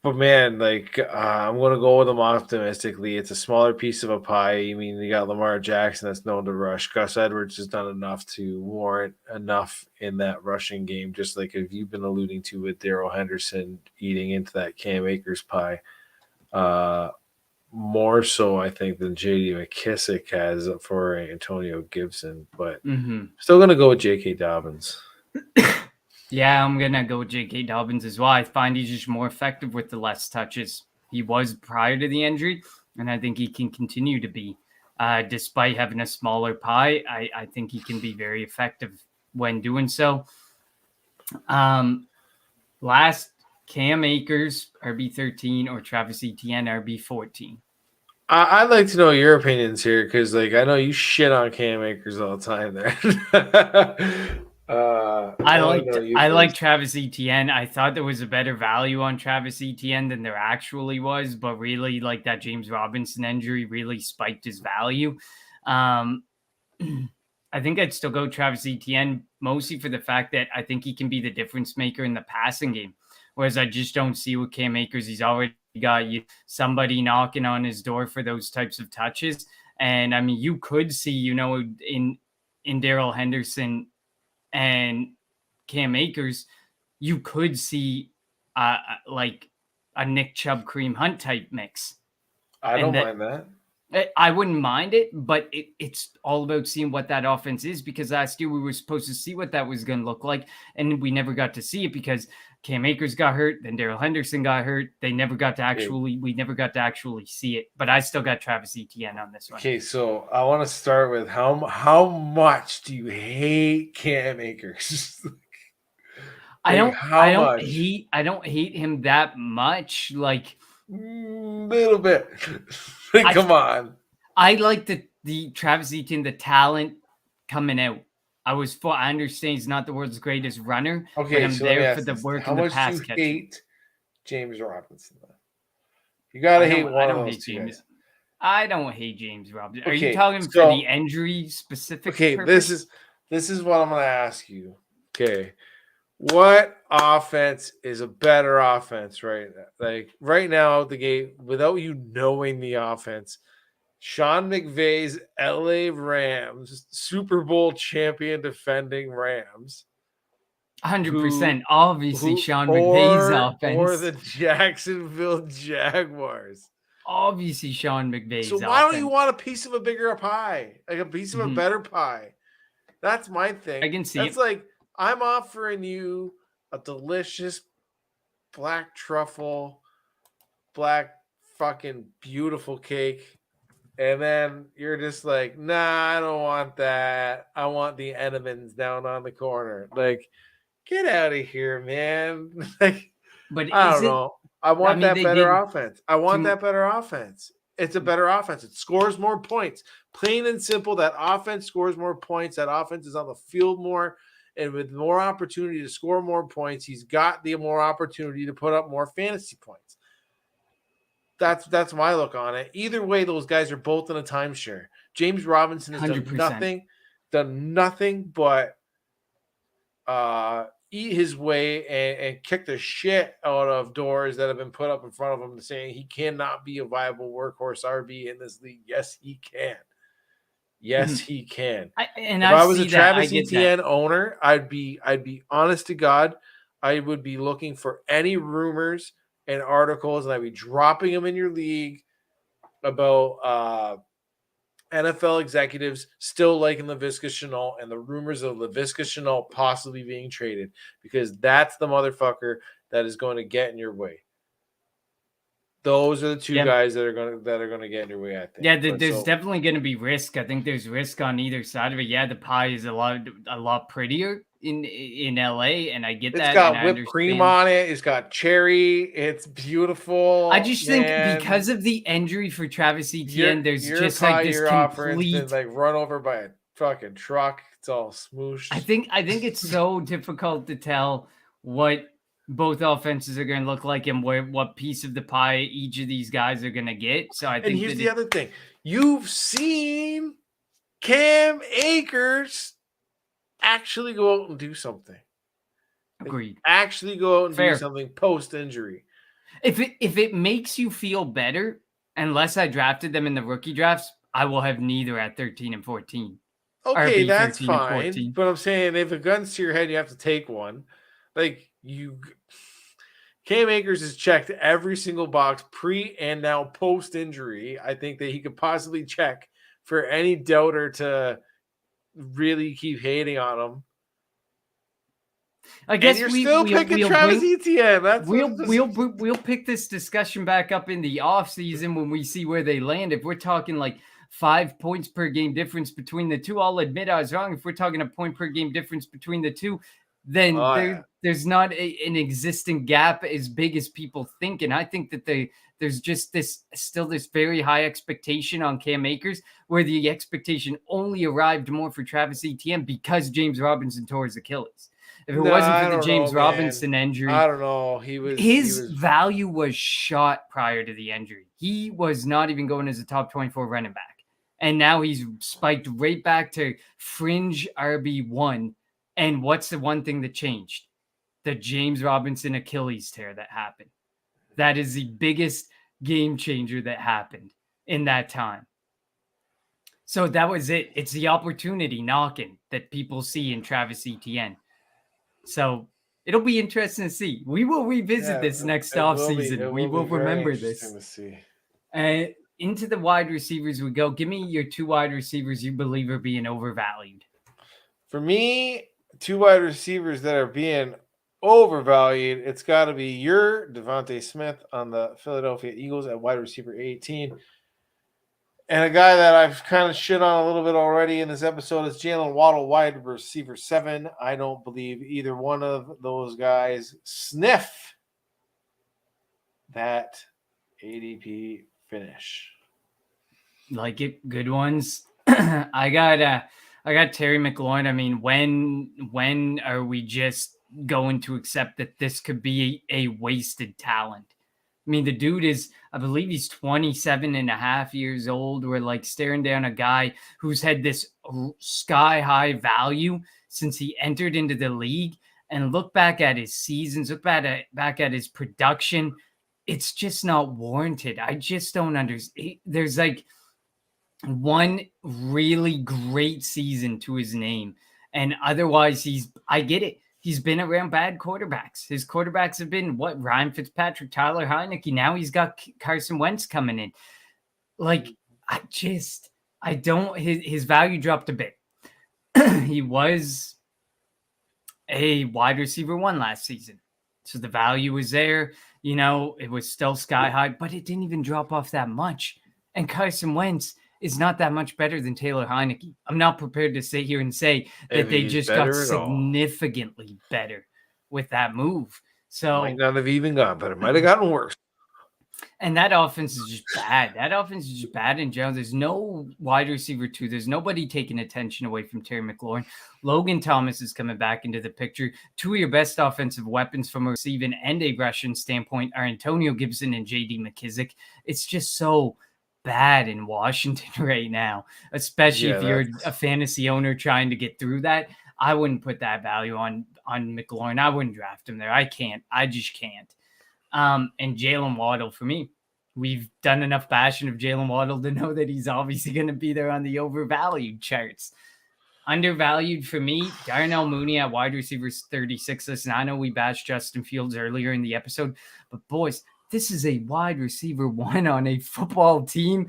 But man, I'm going to go with him optimistically. It's a smaller piece of a pie. I mean, you got Lamar Jackson that's known to rush. Gus Edwards has done enough to warrant enough in that rushing game, just like if you've been alluding to with Darrell Henderson eating into that Cam Akers pie. More so, I think, than J.D. McKissick has for Antonio Gibson. But still going to go with J.K. Dobbins. Yeah, I'm going to go with J.K. Dobbins as well. I find he's just more effective with the less touches. He was prior to the injury, and I think he can continue to be. Despite having a smaller pie, I think he can be very effective when doing so. Last, Cam Akers, RB13, or Travis Etienne, RB14? I'd like to know your opinions here because, I know you shit on Cam Akers all the time there. I like Travis Etienne. I thought there was a better value on Travis Etienne than there actually was, but really, that James Robinson injury really spiked his value. I think I'd still go Travis Etienne, mostly for the fact that I think he can be the difference maker in the passing game. Whereas I just don't see with Cam Akers, he's already got somebody knocking on his door for those types of touches. And I mean, you could see, in Darrell Henderson and Cam Akers, you could see a Nick Chubb, Kareem Hunt type mix. I don't mind that. I wouldn't mind it, but it's all about seeing what that offense is, because last year we were supposed to see what that was going to look like, and we never got to see it because Cam Akers got hurt, then Darrell Henderson got hurt. We never got to actually see it, but I still got Travis Etienne on this one. Okay, so I want to start with how much do you hate Cam Akers? I don't hate him that much. Little bit. Come on. I like the Travis Etienne, the talent coming out. I understand he's not the world's greatest runner. Okay, but I'm there for the work and the pass catch. How much do you hate James Robinson? You gotta hate one of those two guys. I don't hate James Robinson. Are Okay, you talking for the injury specific? Okay, purpose? this is what I'm gonna ask you. Okay. What offense is a better offense right now? Right now out the gate, without you knowing the offense, Sean McVay's LA Rams, Super Bowl champion defending Rams. 100%. Obviously, Sean McVay's offense. Or the Jacksonville Jaguars. Obviously, Sean McVay's offense. So why don't you want a piece of a bigger pie? A piece of a better pie? That's my thing. I can see That's it. I'm offering you a delicious black truffle, black fucking beautiful cake. And then you're just nah, I don't want that. I want the Edmonds down on the corner. Get out of here, man. But I don't know. I want that better offense. I want that better offense. It's a better offense. It scores more points. Plain and simple, that offense scores more points. That offense is on the field more. And with more opportunity to score more points, he's got the more opportunity to put up more fantasy points. That's my look on it. Either way, those guys are both in a timeshare. James Robinson has 100%. done nothing but eat his way and kick the shit out of doors that have been put up in front of him, saying he cannot be a viable workhorse RB in this league. Yes, he can. Yes, he can. If I was a Travis Etienne owner, I'd be honest to God, I would be looking for any rumors and articles, and I'd be dropping them in your league about NFL executives still liking Laviska Shenault and the rumors of Laviska Shenault possibly being traded, because that's the motherfucker that is going to get in your way. Those are the two guys that are going to get in your way, I think. Yeah, there's definitely going to be risk. I think there's risk on either side of it. Yeah, the pie is a lot prettier in LA, and I get that. It's got whipped cream on it. It's got cherry. It's beautiful. I just think because of the injury for Travis Etienne, there's just like this complete like run over by a fucking truck. It's all smooshed. I think it's so difficult to tell what both offenses are going to look like and what piece of the pie each of these guys are going to get. So I think. And here's the other thing: you've seen Cam Akers actually go out and do something. Agreed. Actually go out and do something post-injury. If it makes you feel better, unless I drafted them in the rookie drafts, I will have neither at 13 and 14. Okay, that's fine. But I'm saying if a gun's to your head, you have to take one. Like Cam Akers has checked every single box pre and now post-injury. I think that he could possibly check for any doubter to really keep hating on him. I guess you're still picking Travis Etienne. We'll pick this discussion back up in the off season when we see where they land. If we're talking like 5 points per game difference between the two, I'll admit I was wrong. If we're talking a point per game difference between the two, then there's not an existing gap as big as people think. And I think that there's just this very high expectation on Cam Akers, where the expectation only arrived more for Travis Etienne because James Robinson tore his Achilles. If it wasn't for the James Robinson injury, I don't know. His value was shot prior to the injury. He was not even going as a top 24 running back. And now he's spiked right back to fringe RB1. And what's the one thing that changed? The James Robinson Achilles tear that happened. That is the biggest game changer that happened in that time. So that was it. It's the opportunity knocking that people see in Travis Etienne. So it'll be interesting to see. We will revisit this next offseason. We will remember this. Into the wide receivers we go. Give me your two wide receivers you believe are being overvalued. For me, two wide receivers that are being overvalued, it's got to be your Devontae Smith on the Philadelphia Eagles at wide receiver 18. And a guy that I've kind of shit on a little bit already in this episode is Jalen Waddle, wide receiver 7. I don't believe either one of those guys sniff that ADP finish. Like it, good ones. I got Terry McLaurin. I mean, when are we just going to accept that this could be a wasted talent? I mean, the dude is, I believe he's 27 and a half years old. We're like staring down a guy who's had this sky high value since he entered into the league. And look back at his seasons, look back at his production. It's just not warranted. I just don't understand. There's like one really great season to his name. And otherwise I get it. He's been around bad quarterbacks. His quarterbacks have been Ryan Fitzpatrick, Tyler Heineke. Now he's got Carson Wentz coming in. Like, his value dropped a bit. He was a wide receiver 1 last season. So the value was there. You know, it was still sky high, but it didn't even drop off that much. And Carson Wentz is not that much better than Taylor Heineke. I'm not prepared to sit here and say that they just got significantly better with that move. So might not have even gone, but it might have gotten worse. And that offense is just bad. That offense is just bad in general. There's no wide receiver 2. There's nobody taking attention away from Terry McLaurin. Logan Thomas is coming back into the picture. 2 of your best offensive weapons from a receiving and a rushing standpoint are Antonio Gibson and J.D. McKissick. It's just so bad in Washington right now, especially if you're a fantasy owner trying to get through that. I wouldn't put that value on McLaurin. I wouldn't draft him there. I just can't. And Jalen Waddle, for me, we've done enough bashing of Jalen Waddle to know that he's obviously going to be there on the overvalued charts. Undervalued for me, Darnell Mooney at wide receivers 36. Listen, I know we bashed Justin Fields earlier in the episode, but boys, This is a wide receiver 1 on a football team,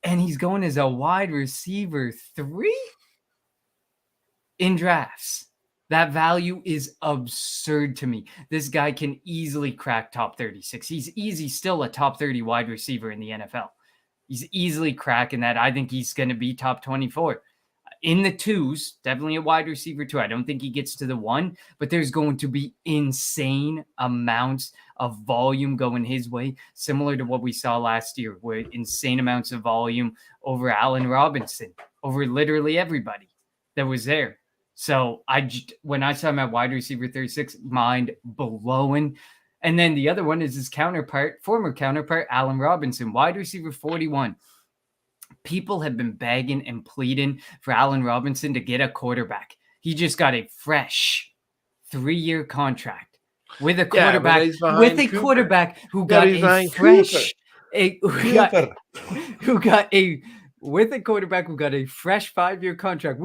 and he's going as a wide receiver 3 in drafts. That value is absurd to me. This guy can easily crack top 36. He's still a top 30 wide receiver in the NFL. He's easily cracking that. I think he's going to be top 24. In the 2s, definitely a wide receiver 2. I don't think he gets to the 1, but there's going to be insane amounts of volume going his way, similar to what we saw last year, where insane amounts of volume over Allen Robinson, over literally everybody that was there. So when I saw him at wide receiver 36, mind blowing. And then the other one is his former counterpart, Allen Robinson, wide receiver 41. People have been begging and pleading for Allen Robinson to get a quarterback. He just got a fresh 3-year contract with a quarterback who got a fresh with a quarterback who got a fresh 5-year contract.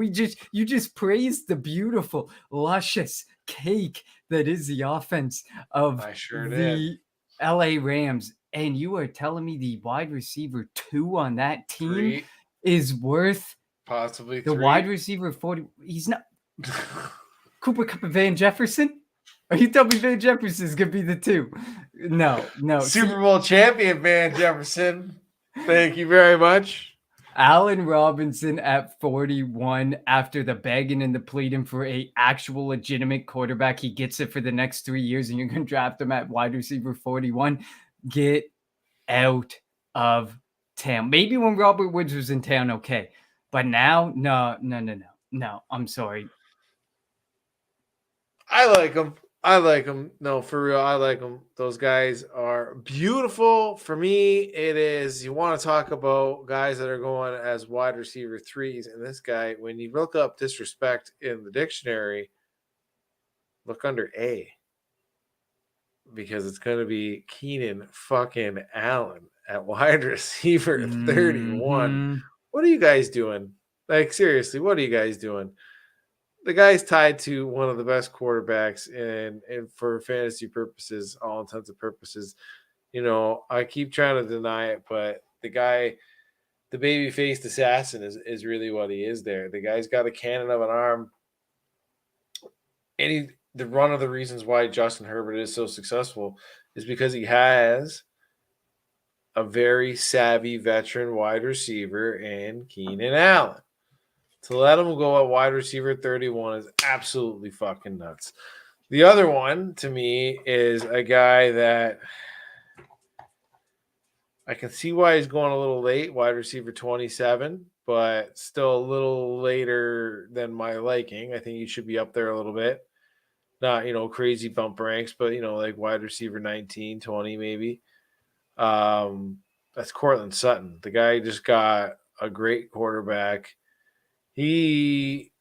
You just praised the beautiful, luscious cake that is the offense of the LA Rams. And you are telling me the wide receiver 2 on that team is worth possibly the 3. wide receiver 40. He's not Cooper Kupp and Van Jefferson. Are you telling me Van Jefferson is going to be the 2? No. Super Bowl champion Van Jefferson. Thank you very much. Allen Robinson at 41 after the begging and the pleading for a actual legitimate quarterback. He gets it for the next 3 years, and you're going to draft him at wide receiver 41. Get out of town. Maybe when Robert Woods was in town, okay. But now, no. I'm sorry. I like him. No, for real, I like him. Those guys are beautiful. For me, it is, you want to talk about guys that are going as wide receiver 3s. And this guy, when you look up disrespect in the dictionary, look under A. Because it's going to be Keenan fucking Allen at wide receiver 31. What are you guys doing? Like, seriously, what are you guys doing? The guy's tied to one of the best quarterbacks, and for fantasy purposes, all intents and purposes, I keep trying to deny it, but the guy, the baby-faced assassin is really what he is there. The guy's got a cannon of an arm, and one of the reasons why Justin Herbert is so successful is because he has a very savvy veteran wide receiver in Keenan Allen. To let him go at wide receiver 31 is absolutely fucking nuts. The other one, to me, is a guy that I can see why he's going a little late, wide receiver 27, but still a little later than my liking. I think he should be up there a little bit. Not, crazy bump ranks, but, like wide receiver 19, 20 maybe. That's Cortland Sutton. The guy just got a great quarterback. He,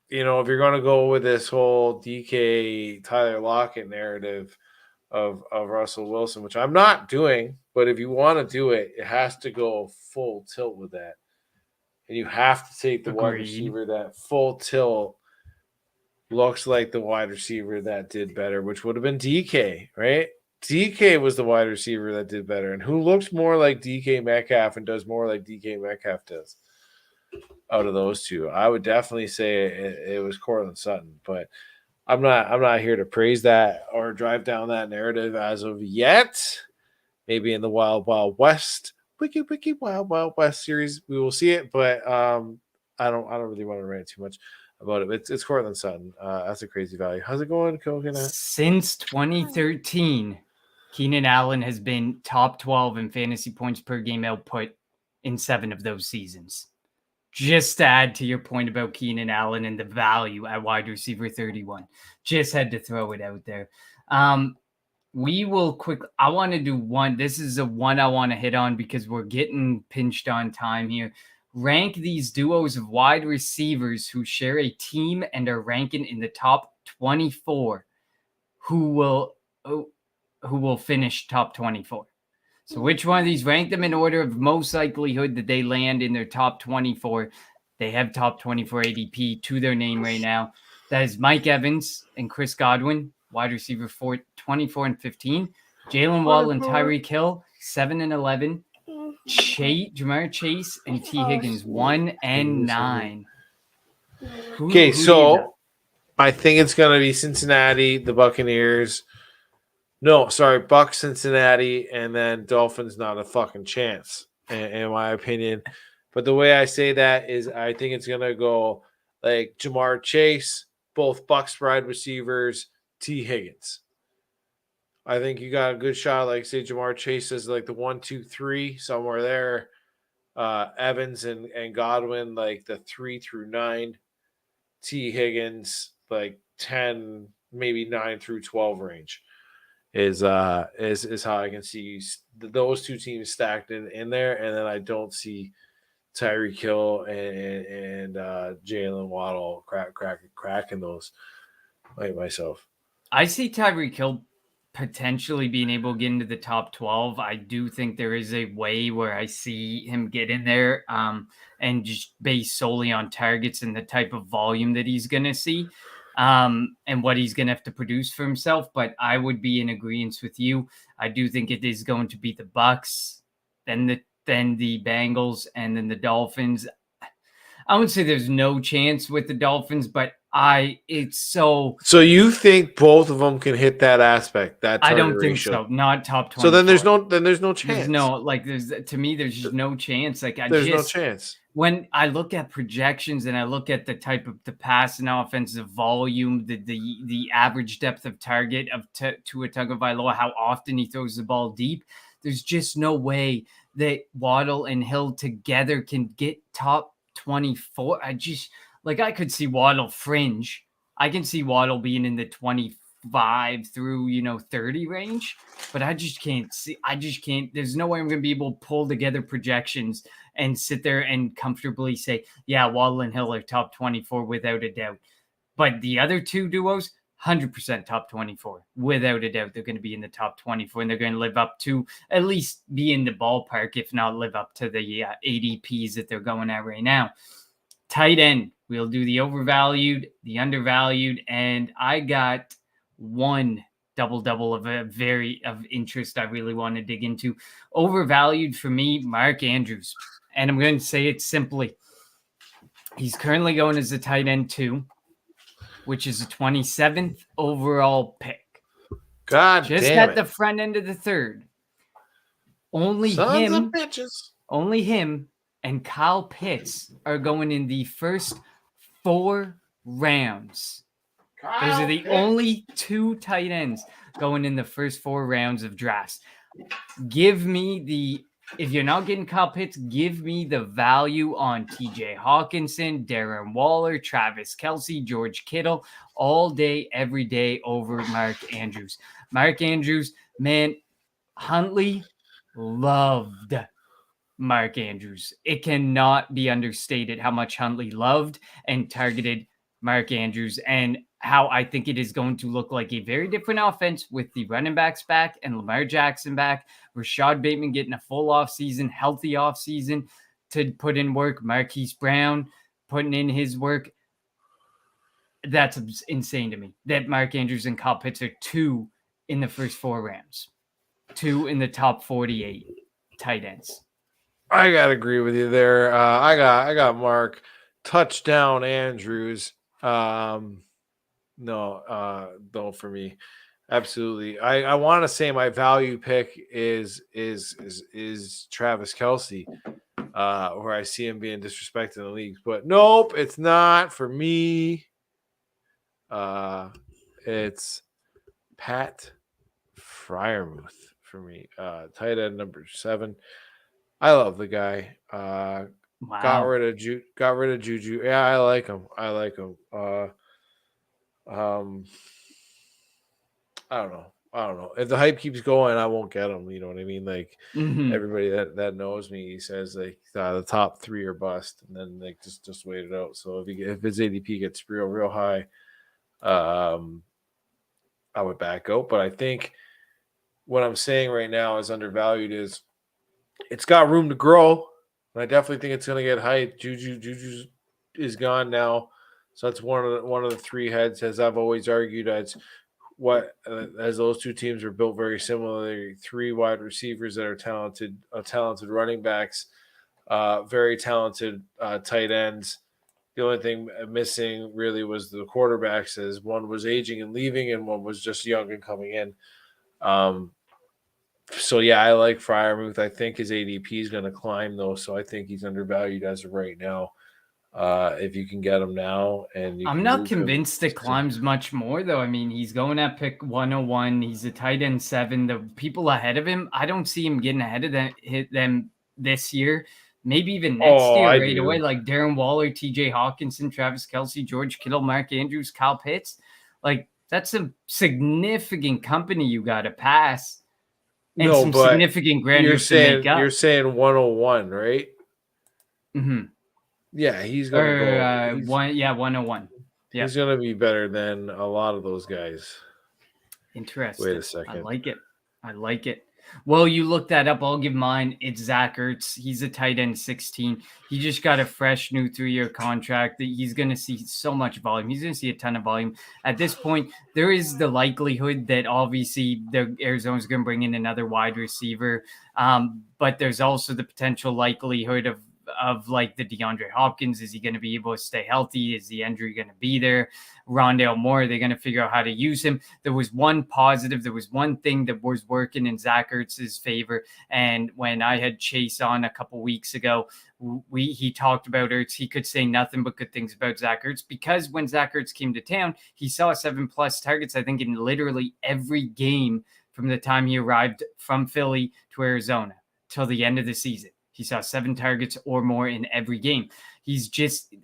if you're going to go with this whole DK Tyler Lockett narrative of Russell Wilson, which I'm not doing, but if you want to do it, it has to go full tilt with that. And you have to take the wide receiver that full tilt looks like the wide receiver that did better, which would have been DK, right? DK was the wide receiver that did better. And who looks more like DK Metcalf and does more like DK Metcalf does out of those two? I would definitely say it was Cortland Sutton, but I'm not here to praise that or drive down that narrative as of yet. Maybe in the Wild Wild West, Wiki Wild Wild West series, we will see it, but I don't really want to rant too much about it. It's Cortland Sutton. That's a crazy value. How's it going, Coconut? Since 2013, Keenan Allen has been top 12 in fantasy points per game output in 7 of those seasons. Just to add to your point about Keenan Allen and the value at wide receiver 31. Just had to throw it out there. We will quickly, I want to do one. This is a one I want to hit on because we're getting pinched on time here. Rank these duos of wide receivers who share a team and are ranking in the top 24 who will finish top 24. So which one of these, rank them in order of most likelihood that they land in their top 24. They have top 24 ADP to their name right now. That is Mike Evans and Chris Godwin, wide receiver 24 and 15. Jalen Waddle and Tyreek Hill, 7 and 11. Jamar Chase and T. Higgins, 1 and 9. Okay, Who do you got? so I think it's going to be Cincinnati, the Buccaneers. No, sorry, Bucks, Cincinnati, and then Dolphins. Not a fucking chance, in my opinion. But the way I say that is, I think it's going to go like Jamar Chase, both Bucks wide receivers, T. Higgins. I think you got a good shot. Like say Jamar Chase is like the 1, 2, 3 somewhere there. Evans and Godwin like the 3 through 9. T. Higgins like 10, maybe 9 through 12 range is how I can see those two teams stacked in there, and then I don't see Tyreek Hill and Jalen Waddle cracking those like myself. I see Tyreek Hill potentially being able to get into the top 12. I do think there is a way where I see him get in there and just based solely on targets and the type of volume that he's going to see and what he's going to have to produce for himself. But I would be in agreement with you. I do think it is going to be the Bucks, then the Bengals, and then the Dolphins. I would say there's no chance with the Dolphins, but so you think both of them can hit that aspect? That I don't think ratio. so. Not top 20. So then there's no chance. There's no to me there's just no chance. Like there's no chance. When I look at projections and I look at the type of the pass and offensive volume, the average depth of target of Tua Tagovailoa, how often he throws the ball deep, there's just no way that Waddle and Hill together can get top 24. I could see Waddle fringe. I can see Waddle being in the 25 through 30 range, but I just can't. There's no way I'm going to be able to pull together projections and sit there and comfortably say, yeah, Waddle and Hill are top 24 without a doubt. But the other two duos, 100% top 24 without a doubt. They're going to be in the top 24, and they're going to live up to at least be in the ballpark, if not live up to the ADPs that they're going at right now. Tight end, we'll do the overvalued, the undervalued, and I got one double of interest I really want to dig into. Overvalued for me, Mark Andrews. And I'm going to say it simply. He's currently going as a tight end 2, which is a 27th overall pick. God just damn at the front end of the third. Only him and Kyle Pitts are going in the first 4 rounds. Those are the only 2 tight ends going in the first 4 rounds of drafts. If you're not getting Kyle Pitts, give me the value on TJ Hawkinson, Darren Waller, Travis Kelce, George Kittle, all day, every day over Mark Andrews. Mark Andrews, man, Huntley loved Mark Andrews. It cannot be understated how much Huntley loved and targeted Mark Andrews, and how I think it is going to look like a very different offense with the running backs back and Lamar Jackson back. Rashad Bateman getting a full offseason, healthy offseason to put in work. Marquise Brown putting in his work. That's insane to me that Mark Andrews and Kyle Pitts are 2 in the first 4 rounds, 2 in the top 48 tight ends. I gotta agree with you there. I got Mark touchdown Andrews. No, for me, absolutely. I want to say my value pick is Travis Kelce, where I see him being disrespected in the leagues, but nope, it's not for me. It's Pat Freiermuth for me, tight end number 7. I love the guy. Wow. Got rid of Juju. Yeah, I like him. I don't know. If the hype keeps going, I won't get him. You know what I mean? Like everybody that knows me, he says like the top 3 are bust, and then like just wait it out. So if his ADP gets real high, I would back out. But I think what I'm saying right now is undervalued. Is it's got room to grow. And I definitely think it's going to get hyped. Juju is gone now. So that's one of the 3 heads, as I've always argued. as those two teams are built very similarly. 3 wide receivers that are talented running backs, very talented tight ends. The only thing missing really was the quarterbacks, as one was aging and leaving, and one was just young and coming in. So yeah, I like Freiermuth. I think his ADP is going to climb though, so I think he's undervalued as of right now. If you can get him now, and I'm not convinced it climbs much more though. I mean, he's going at pick 101. He's a tight end 7. The people ahead of him, I don't see him getting ahead of them this year. Maybe even next year right away, like Darren Waller, TJ Hawkinson, Travis Kelce, George Kittle, Mark Andrews, Kyle Pitts. Like, that's a significant company you got to pass. And some significant grandeur to make up. You're saying 101, right? Mm-hmm. Yeah, he's going to go. 101. Yeah. He's going to be better than a lot of those guys. Interesting. Wait a second. I like it. Well, you look that up. I'll give mine. It's Zach Ertz. He's a tight end 16. He just got a fresh new 3-year contract that he's going to see so much volume. He's going to see a ton of volume. At this point, there is the likelihood that obviously Arizona's going to bring in another wide receiver. But there's also the potential likelihood of like the DeAndre Hopkins. Is he going to be able to stay healthy? Is the injury going to be there? Rondale Moore, are they going to figure out how to use him? There was one positive. There was one thing that was working in Zach Ertz's favor. And when I had Chase on a couple weeks ago, he talked about Ertz. He could say nothing but good things about Zach Ertz, because when Zach Ertz came to town, he saw 7+ targets, I think, in literally every game from the time he arrived from Philly to Arizona till the end of the season. He saw 7 targets or more in every game.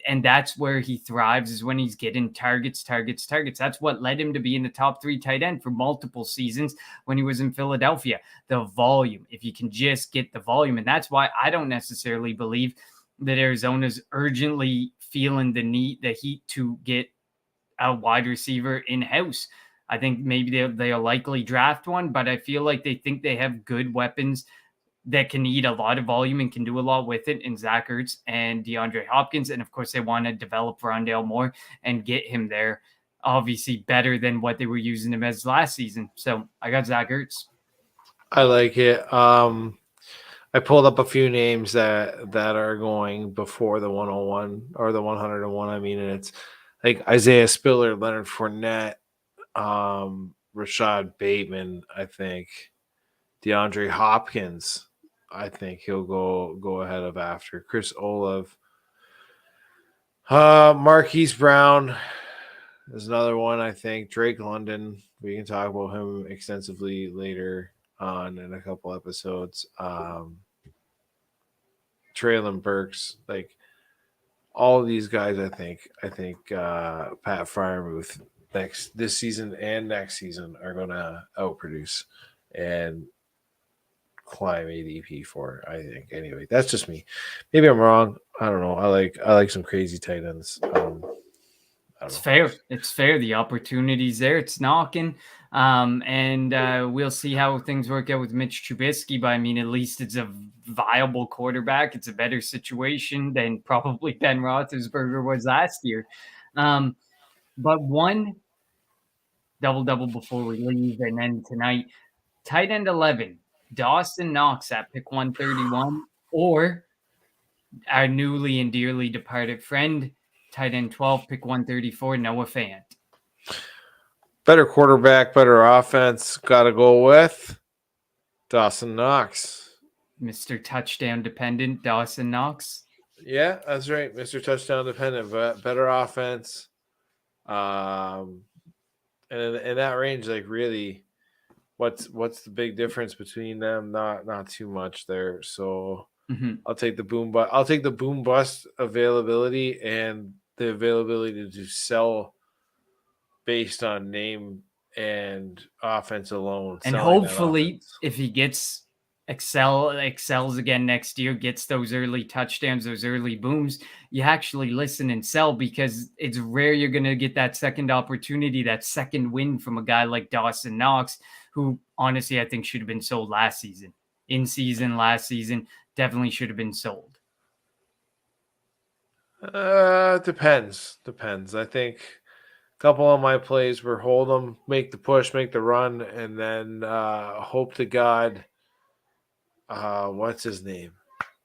And that's where he thrives, is when he's getting targets. That's what led him to be in the top 3 tight end for multiple seasons when he was in Philadelphia. The volume, if you can just get the volume. And that's why I don't necessarily believe that Arizona's urgently feeling the heat to get a wide receiver in-house. I think maybe they'll likely draft one, but I feel like they think they have good weapons that can eat a lot of volume and can do a lot with it in Zach Ertz and DeAndre Hopkins. And of course, they want to develop Rondale Moore and get him there, obviously better than what they were using him as last season. So I got Zach Ertz. I like it. I pulled up a few names that are going before the 101 or the 101. I mean, and it's like Isaiah Spiller, Leonard Fournette, Rashad Bateman, I think, DeAndre Hopkins. I think he'll go ahead of after Chris Olave. Marquise Brown is another one, I think. Drake London. We can talk about him extensively later on in a couple episodes. Traylon Burks, like all of these guys, I think Pat Freiermuth this season and next season are gonna outproduce and climb ADP for, I think. Anyway, that's just me. Maybe I'm wrong. I don't know. I like some crazy tight ends. It's fair. It's fair. The opportunity's there. It's knocking. And we'll see how things work out with Mitch Trubisky. But I mean, at least it's a viable quarterback. It's a better situation than probably Ben Roethlisberger was last year. But one double before we leave, and then tonight, tight end 11. Dawson Knox at pick 131, or our newly and dearly departed friend, tight end 12, pick 134, Noah Fant. Better quarterback, better offense. Got to go with Dawson Knox. Mr. Touchdown dependent, Dawson Knox. Yeah, that's right. Mr. Touchdown dependent, but better offense. And in that range, like really, what's the big difference between them? Not too much there. So I'll take the boom, but I'll take the boom bust availability and the availability to sell based on name and offense alone. And hopefully, if he excels again next year, gets those early touchdowns, those early booms, you actually listen and sell, because it's rare you're going to get that second opportunity, that second win from a guy like Dawson Knox, who honestly I think should have been sold last season. Last season, definitely should have been sold. Depends. I think couple of my plays were hold them, make the push, make the run, and then hope to God, what's his name?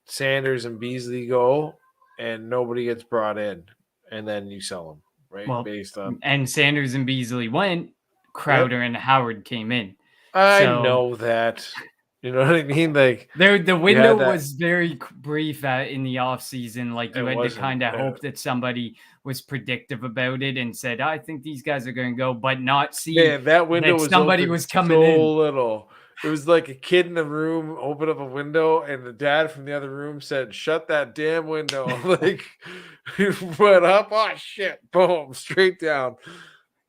Sanders and Beasley go, and nobody gets brought in, and then you sell them, right? Well, based on and Sanders and Beasley went, Crowder and Howard came in. I So- know that. You know what I mean? Like The window that- was very brief in the offseason. Like you It had to wasn't, kind of yeah. hope that somebody was predictive about it and said, I think these guys are going to go, but not see Man, that window was somebody open was coming so in. little. It was like a kid in the room opened up a window, and the dad from the other room said, "Shut that damn window!" Like it went up. Oh shit! Boom! Straight down.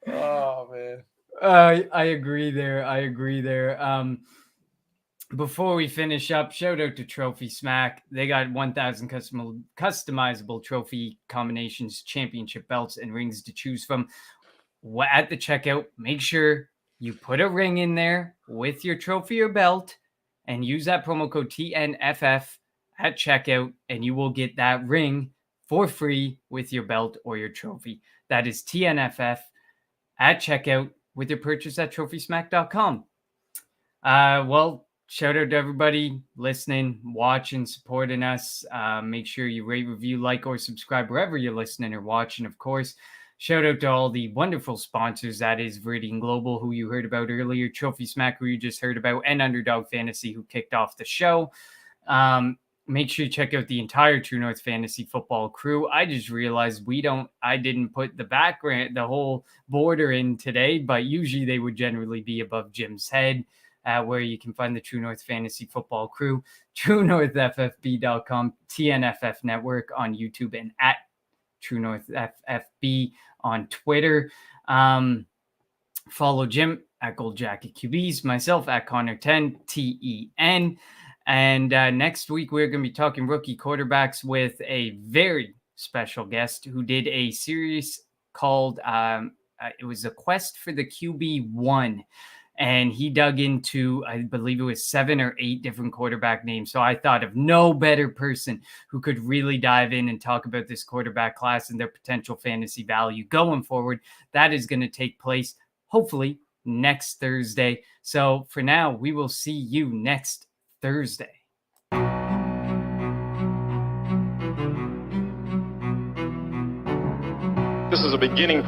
Oh man. I agree there. Before we finish up, shout out to Trophy Smack. They got 1,000 customizable trophy combinations, championship belts, and rings to choose from. At the checkout, make sure you put a ring in there with your trophy or belt and use that promo code TNFF at checkout, and you will get that ring for free with your belt or your trophy. That is TNFF at checkout with your purchase at trophysmack.com. Well, shout out to everybody listening, watching, supporting us. Make sure you rate, review, like, or subscribe wherever you're listening or watching, of course. Shout out to all the wonderful sponsors. That is Veridian Global, who you heard about earlier, Trophy Smack, who you just heard about, and Underdog Fantasy, who kicked off the show. Make sure you check out the entire True North Fantasy Football crew. I just realized I didn't put the background, the whole border in today, but usually they would generally be above Jim's head, where you can find the True North Fantasy Football crew, TrueNorthFFB.com, TNFF Network on YouTube, and at True North FFB on Twitter. Follow Jim at Gold Jacket QBs, myself at Connor10 TEN. And next week, we're going to be talking rookie quarterbacks with a very special guest who did a series called, it was a quest for the QB1. And he dug into, I believe it was 7 or 8 different quarterback names. So I thought of no better person who could really dive in and talk about this quarterback class and their potential fantasy value going forward. That is going to take place, hopefully, next Thursday. So for now, we will see you next Thursday. This is a beginning